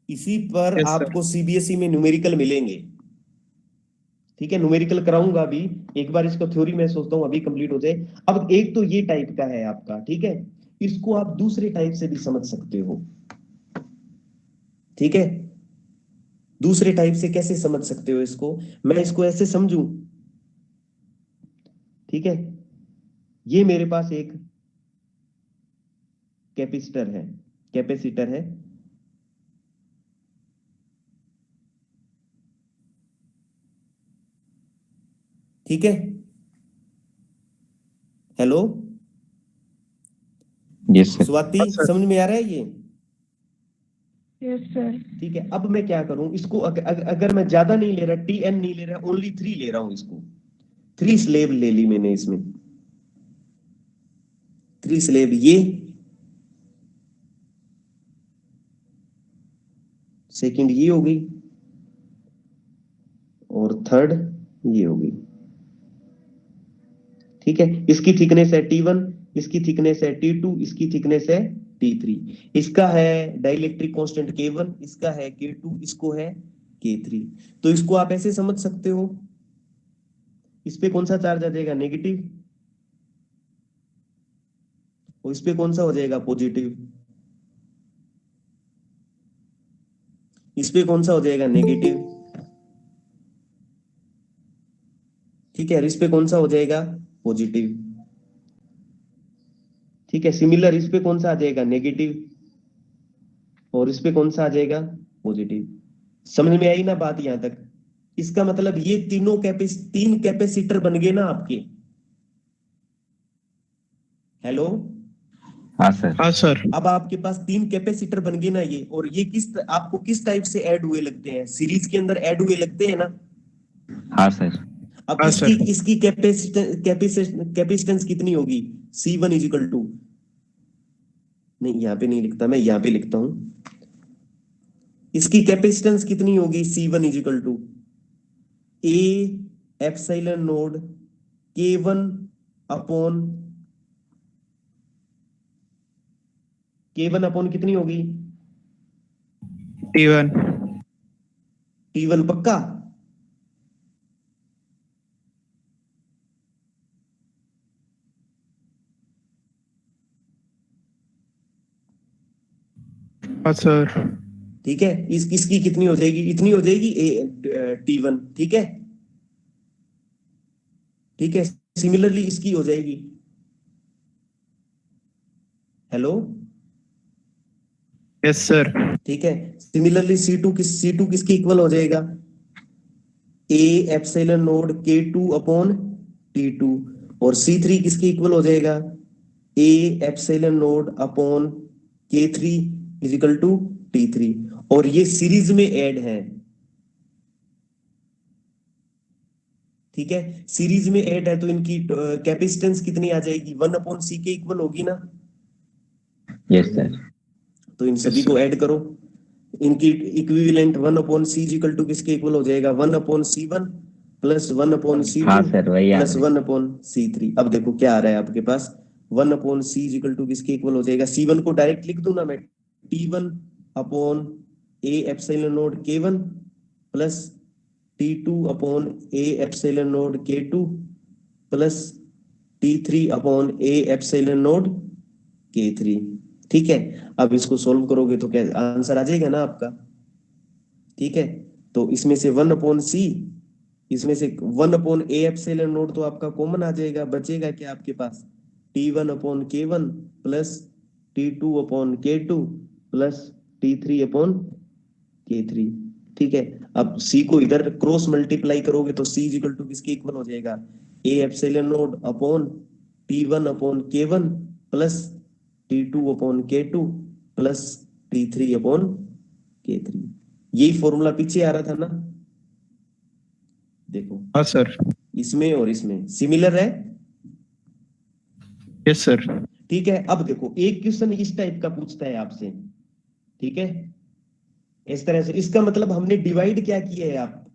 [SPEAKER 1] इसी पर
[SPEAKER 3] यस सर।
[SPEAKER 1] आपको सीबीएसई में न्यूमेरिकल मिलेंगे। ठीक है, न्यूमेरिकल कराऊंगा अभी, एक बार इसको थ्योरी में सोचता हूँ अभी कंप्लीट हो जाए। अब एक तो ये टाइप का है आपका, ठीक है, इसको आप दूसरे टाइप से भी समझ सकते हो। ठीक है, दूसरे टाइप से कैसे समझ सकते हो इसको? मैं इसको ऐसे समझूं, ठीक है, ये मेरे पास एक कैपेसिटर है, ठीक है, हेलो
[SPEAKER 2] यस सर।
[SPEAKER 1] स्वाति,
[SPEAKER 3] हाँ सर।
[SPEAKER 1] समझ में आ रहा है ये?
[SPEAKER 7] Yes sir.
[SPEAKER 1] ठीक है, अब मैं क्या करूं इसको, अगर मैं ज्यादा नहीं ले रहा, Tn नहीं ले रहा, ओनली 3 ले रहा हूं इसको, 3 स्लेब ले ली मैंने इसमें, 3 स्लेब, ये सेकंड ये हो गई, और थर्ड ये हो गई। ठीक है, इसकी थिकनेस है T1, इसकी थिकनेस है T2, इसकी थिकनेस है T3, इसका है डाइलेक्ट्रिक कांस्टेंट K1, इसका है K2, इसको है K3। तो इसको आप ऐसे समझ सकते हो, इस पे कौन सा चार्ज आ जाएगा? नेगेटिव। और इस पे कौन सा हो जाएगा पॉजिटिव, इस पे कौन सा हो जाएगा नेगेटिव, ठीक है, और इस पे कौन सा हो जाएगा पॉजिटिव, ठीक है। सिमिलर इस पे कौन सा आ जाएगा नेगेटिव, और इस पे कौन सा आ जाएगा पॉजिटिव। समझ में आई ना बात यहां तक? इसका मतलब ये तीन कैपेसिटर बन गए ना आपके। हेलो,
[SPEAKER 2] हाँ सर।
[SPEAKER 3] हाँ सर।
[SPEAKER 1] अब आपके पास तीन कैपेसिटर बन गए ना ये, और ये आपको किस टाइप से ऐड हुए लगते हैं, सीरीज के अंदर ऐड हुए लगते हैं ना।
[SPEAKER 2] हाँ सर।
[SPEAKER 1] अब
[SPEAKER 3] हाँ
[SPEAKER 1] इसकी
[SPEAKER 3] सर।
[SPEAKER 1] इसकी कैपेसिटेंस कितनी होगी, C1 इजिकल टू, नहीं यहाँ पे नहीं लिखता मैं, यहाँ पे लिखता हूं, इसकी कैपेसिटेंस कितनी होगी C1 equal to A epsilon naught K1 upon कितनी होगी
[SPEAKER 3] T1।
[SPEAKER 1] T1 पक्का।
[SPEAKER 3] हाँ सर।
[SPEAKER 1] ठीक है, इसकी कितनी हो जाएगी, इतनी हो जाएगी T1, ठीक है, ठीक है। सिमिलरली इसकी हो जाएगी, हेलो,
[SPEAKER 3] यस सर।
[SPEAKER 1] ठीक है। सिमिलरली C2 किसके इक्वल हो जाएगा, A epsilon naught K2 upon T2, और C3 किसके इक्वल हो जाएगा, A epsilon naught upon K3 equal to T3, और ये सीरीज में ऐड है, ठीक है। सीरीज में ऐड है तो इनकी कैपेसिटेंस कितनी आ जाएगी, 1/C के इक्वल होगी ना।
[SPEAKER 2] Yes sir.
[SPEAKER 1] तो इन सभी को ऐड करो, इनकी इक्विवेलेंट 1/C इक्वल टू किसके इक्वल हो जाएगा, 1/C1 प्लस 1/C2
[SPEAKER 2] हाँ सर, वही आ
[SPEAKER 1] प्लस
[SPEAKER 2] रहा है।
[SPEAKER 1] 1/C3। अब देखो क्या आ रहा है आपके पास, 1/C इक्वल टू किसके इक्वल हो जाएगा, C1 को डायरेक्ट लिख दूं ना मैं, T1 upon A epsilon naught K1 plus T2 upon A epsilon naught K2 plus T3 upon A epsilon node K3, ठीक है। अब इसको सोल्व करोगे तो क्या आंसर आ जाएगा ना आपका, ठीक है। तो इसमें से 1/C, इसमें से 1/A एप्सिलॉन नोड तो आपका कॉमन आ जाएगा, बचेगा क्या आपके पास, T1/K1 plus T2/K2 plus T3/K3, ठीक है। अब C को इधर क्रॉस मल्टीप्लाई करोगे तो C इक्वल टू किसके इक्वल हो जाएगा, A epsilon naught upon T1/K1 plus T2/K2 plus T3/K3। यही फॉर्मूला पीछे आ रहा था ना, देखो
[SPEAKER 3] हाँ सर।
[SPEAKER 1] इसमें और इसमें सिमिलर है,
[SPEAKER 3] यस सर।
[SPEAKER 1] ठीक है। अब देखो एक क्वेश्चन इस टाइप का पूछता है आपसे, ठीक है, इस तरह से। इसका मतलब हमने डिवाइड क्या किया है, आप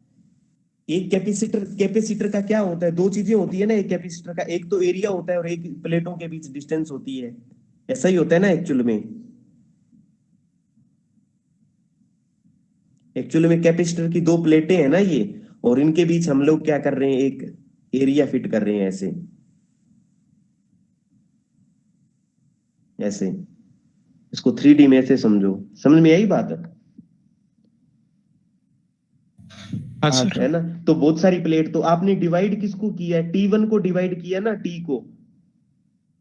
[SPEAKER 1] एक कैपेसिटर का क्या होता है, दो चीजें होती है ना एक कैपेसिटर का, एक तो एरिया होता है और एक प्लेटों के बीच डिस्टेंस होती है, ऐसा ही होता है ना एक्चुअल में। एक्चुअली में कैपेसिटर की दो प्लेटें हैं ना ये, और इनके बीच हम लोग क्या कर रहे हैं, एक एरिया फिट कर रहे हैं ऐसे ऐसे। इसको 3D में ऐसे समझो, समझ में आई बात
[SPEAKER 3] हाँ सर।
[SPEAKER 1] है ना। तो बहुत सारी प्लेट, तो आपने डिवाइड किसको किया है, T1 को डिवाइड किया ना, T को,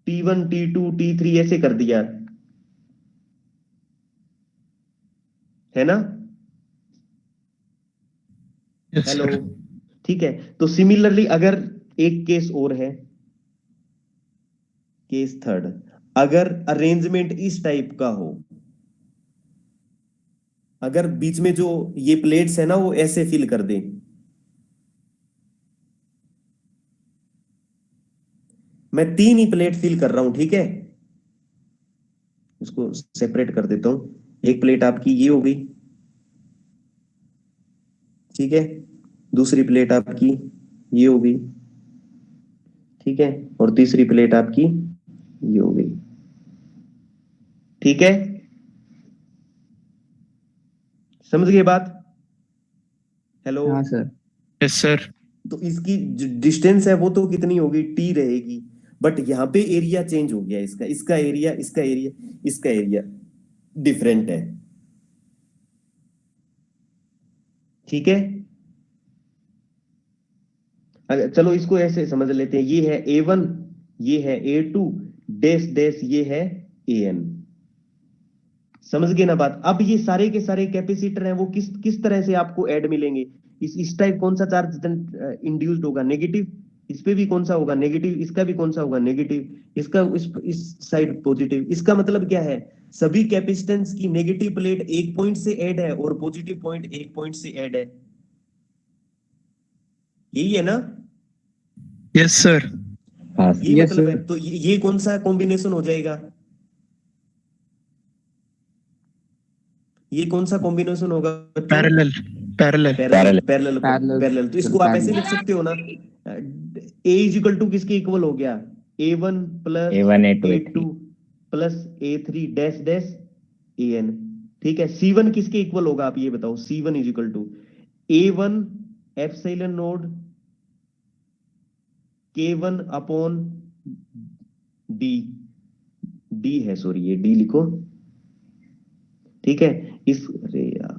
[SPEAKER 1] T1 T2 T3 ऐसे कर दिया है ना,
[SPEAKER 3] यस
[SPEAKER 1] हेलो,
[SPEAKER 3] सर।
[SPEAKER 1] ठीक है। तो सिमिलरली अगर एक केस और है, केस थर्ड, अगर अरेंजमेंट इस टाइप का हो, अगर बीच में जो ये प्लेट्स है ना वो ऐसे फिल कर दे, मैं तीन ही प्लेट फिल कर रहा हूं, ठीक है, इसको सेपरेट कर देता हूं। एक प्लेट आपकी ये हो गई, ठीक है, दूसरी प्लेट आपकी ये हो गई, ठीक है, और तीसरी प्लेट आपकी ये हो गई, ठीक है, समझ गए बात, हेलो।
[SPEAKER 4] हाँ सर।
[SPEAKER 3] Yes sir.
[SPEAKER 1] तो इसकी डिस्टेंस है वो तो कितनी होगी, T रहेगी, बट यहाँ पे एरिया चेंज हो गया, इसका एरिया, इसका एरिया डिफरेंट है। ठीक है, चलो इसको ऐसे समझ लेते हैं, ये है A1, ये है A2 डैश डैश, ये है AN। समझ गए ना बात? अब ये सारे के सारे कैपेसिटर हैं, वो किस तरह से आपको ऐड मिलेंगे? इस टाइप कौन सा चार्ज इंड्यूस्ड होगा? नेगेटिव। इस पे भी कौन सा होगा? नेगेटिव। इसका भी कौन सा होगा? नेगेटिव। इसका इस साइड पॉजिटिव। इसका मतलब क्या है? सभी कैपेसिटेंस की नेगेटिव प्लेट एक पॉइंट से ऐड है और पॉजिटिव पॉइंट एक पॉइंट से ऐड है। यही है ना?
[SPEAKER 3] Yes sir.
[SPEAKER 2] हाँ
[SPEAKER 1] ये मतलब है। तो ये कौन सा कॉम्बिनेशन हो जाएगा? ये कौन सा कॉम्बिनेशन होगा?
[SPEAKER 3] Parallel parallel
[SPEAKER 1] parallel. तो इसको आप ऐसे लिख सकते हो ना, A इज इक्वल टू किसके इक्वल हो गया? A1 plus
[SPEAKER 2] A1 A2
[SPEAKER 1] A2 plus A3 dash dash AN। ठीक है, C1 किसके इक्वल होगा? आप ये बताओ। C1 is equal to A1 epsilon naught K1 upon D है, सॉरी ये D लिखो। ठीक है, अरे यार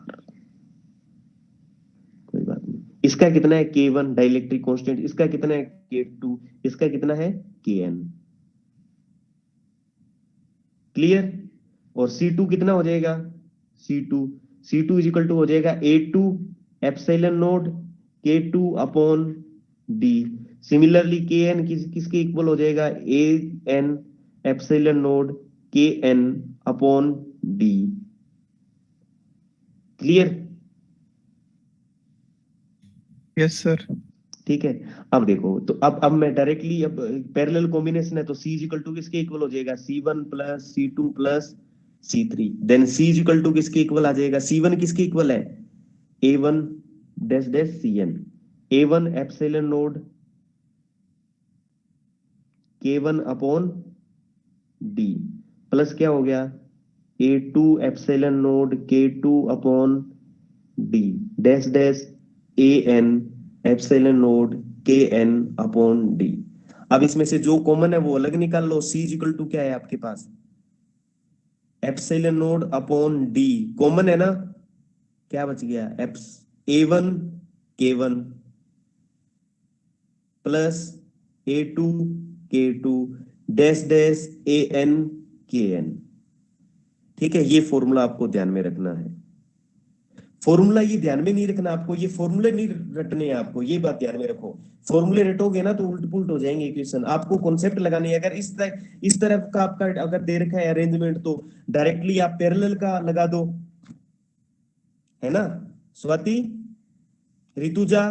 [SPEAKER 1] कोई बात नहीं। इसका कितना है? K1 dielectric constant. इसका कितना है? K2। इसका कितना है? Kn। क्लियर? और C2 कितना हो जाएगा? C2 इज इक्वल टू हो जाएगा A2 epsilon naught K2 upon D। Similarly Kn किसके इक्वल हो जाएगा? An epsilon naught Kn upon D। Clear?
[SPEAKER 3] Yes sir.
[SPEAKER 1] ठीक है, अब देखो, तो अब मैं डायरेक्टली, अब पैरेलल कॉम्बिनेशन है तो C इज इक्वल टू किसके इक्वल हो जाएगा? C1 plus C2 plus C3। Then C is equal to किसके इक्वल आ जाएगा? C1 किसके इक्वल है? A1 dash dash Cn। A1 epsilon naught K1 upon D plus क्या हो गया? A2 epsilon naught K2 upon D dash dash AN epsilon naught KN upon D। अब इसमें से जो कॉमन है वो अलग निकाल लो। C इज इक्वल टू क्या है आपके पास? Epsilon naught upon D common है ना? क्या बच गया? A1 K1 plus A2 K2 dash dash AN KN। ठीक है, ये फॉर्मूला आपको ध्यान में रखना है। फॉर्मूला ये ध्यान में नहीं रखना आपको, ये फॉर्मूले नहीं रटने हैं आपको, ये बात ध्यान में रखो। फॉर्मूले रटोगे ना तो उल्ट पुल्ट हो जाएंगे इक्वेशन। आपको कॉन्सेप्ट लगाने हैं। अगर इस तरफ का आपका अगर दे रखा है अरेंजमेंट तो डायरेक्टली आप पैरेलल का लगा दो, है ना? स्वाति, ऋतुजा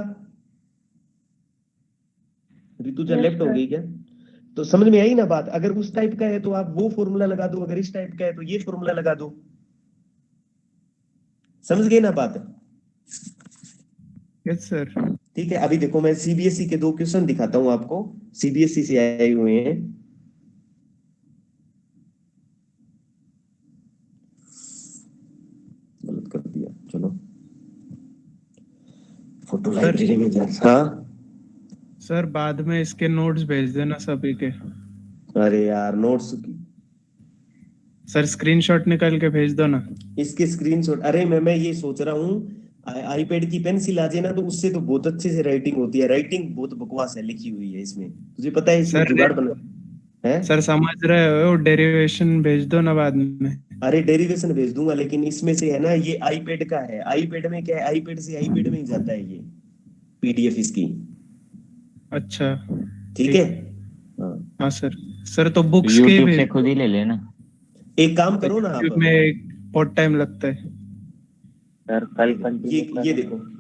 [SPEAKER 7] Yes,
[SPEAKER 1] लेफ्ट हो
[SPEAKER 7] sir.
[SPEAKER 1] गई क्या? तो समझ में आई ना बात? अगर उस टाइप का है तो आप वो फॉर्मूला लगा दो, अगर इस टाइप का है तो ये फॉर्मूला लगा दो। समझ गए ना बात?
[SPEAKER 3] Yes sir.
[SPEAKER 1] ठीक है, अभी देखो मैं सीबीएसई के 2 क्वेश्चन दिखाता हूं आपको, सीबीएसई से आए हुए हैं। गलत कर दिया, चलो फोटो लाइब्रेरी में जा। हाँ
[SPEAKER 3] सर बाद में इसके नोट्स भेज देना सभी के।
[SPEAKER 1] अरे यार नोट्स की
[SPEAKER 3] सर स्क्रीनशॉट निकाल के भेज दो ना।
[SPEAKER 1] इसके स्क्रीनशॉट, अरे मैं ये सोच रहा हूँ आईपैड की पेंसिल आ जाए ना तो उससे तो बहुत अच्छे से राइटिंग होती है। राइटिंग बहुत बकवास है लिखी हुई है इसमें, तुझे पता है? इसमें
[SPEAKER 3] सर
[SPEAKER 1] जुगाड़ बना है।
[SPEAKER 3] सर समझ रहे हो, डेरिवेशन भेज दो ना बाद में।
[SPEAKER 1] अरे डेरिवेशन भेज दूंगा, लेकिन इसमें से है ना, ये आईपैड का है। आईपैड में क्या है? आईपैड से आईपैड में ही जाता है ये पीडीएफ इसकी।
[SPEAKER 3] अच्छा
[SPEAKER 1] ठीक है, हाँ।
[SPEAKER 3] हाँ सर। सर तो बुक्स के
[SPEAKER 2] यूट्यूब
[SPEAKER 3] भेज
[SPEAKER 2] से खुद ही ले लेना।
[SPEAKER 1] एक काम करो ना आप,
[SPEAKER 3] YouTube में बहुत टाइम लगता है।
[SPEAKER 2] सर कल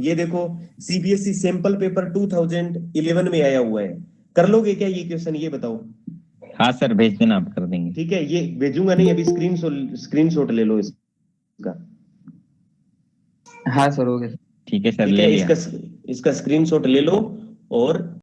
[SPEAKER 1] ये देखो सीबीएसई सैंपल पेपर 2011 में आया हुआ है। कर लोगे क्या ये क्वेश्चन? ये बताओ।
[SPEAKER 2] हाँ सर भेज देना, आप कर देंगे।
[SPEAKER 1] ठीक है, ये भेजूंगा नहीं, अभी स्क्रीनशॉट ले लो इसका।
[SPEAKER 2] हाँ सर हो गया। ठीक है सर,
[SPEAKER 1] ठीक
[SPEAKER 2] ले
[SPEAKER 1] है,
[SPEAKER 2] लिया।
[SPEAKER 1] इसका स्क्रीनशॉट ले लो और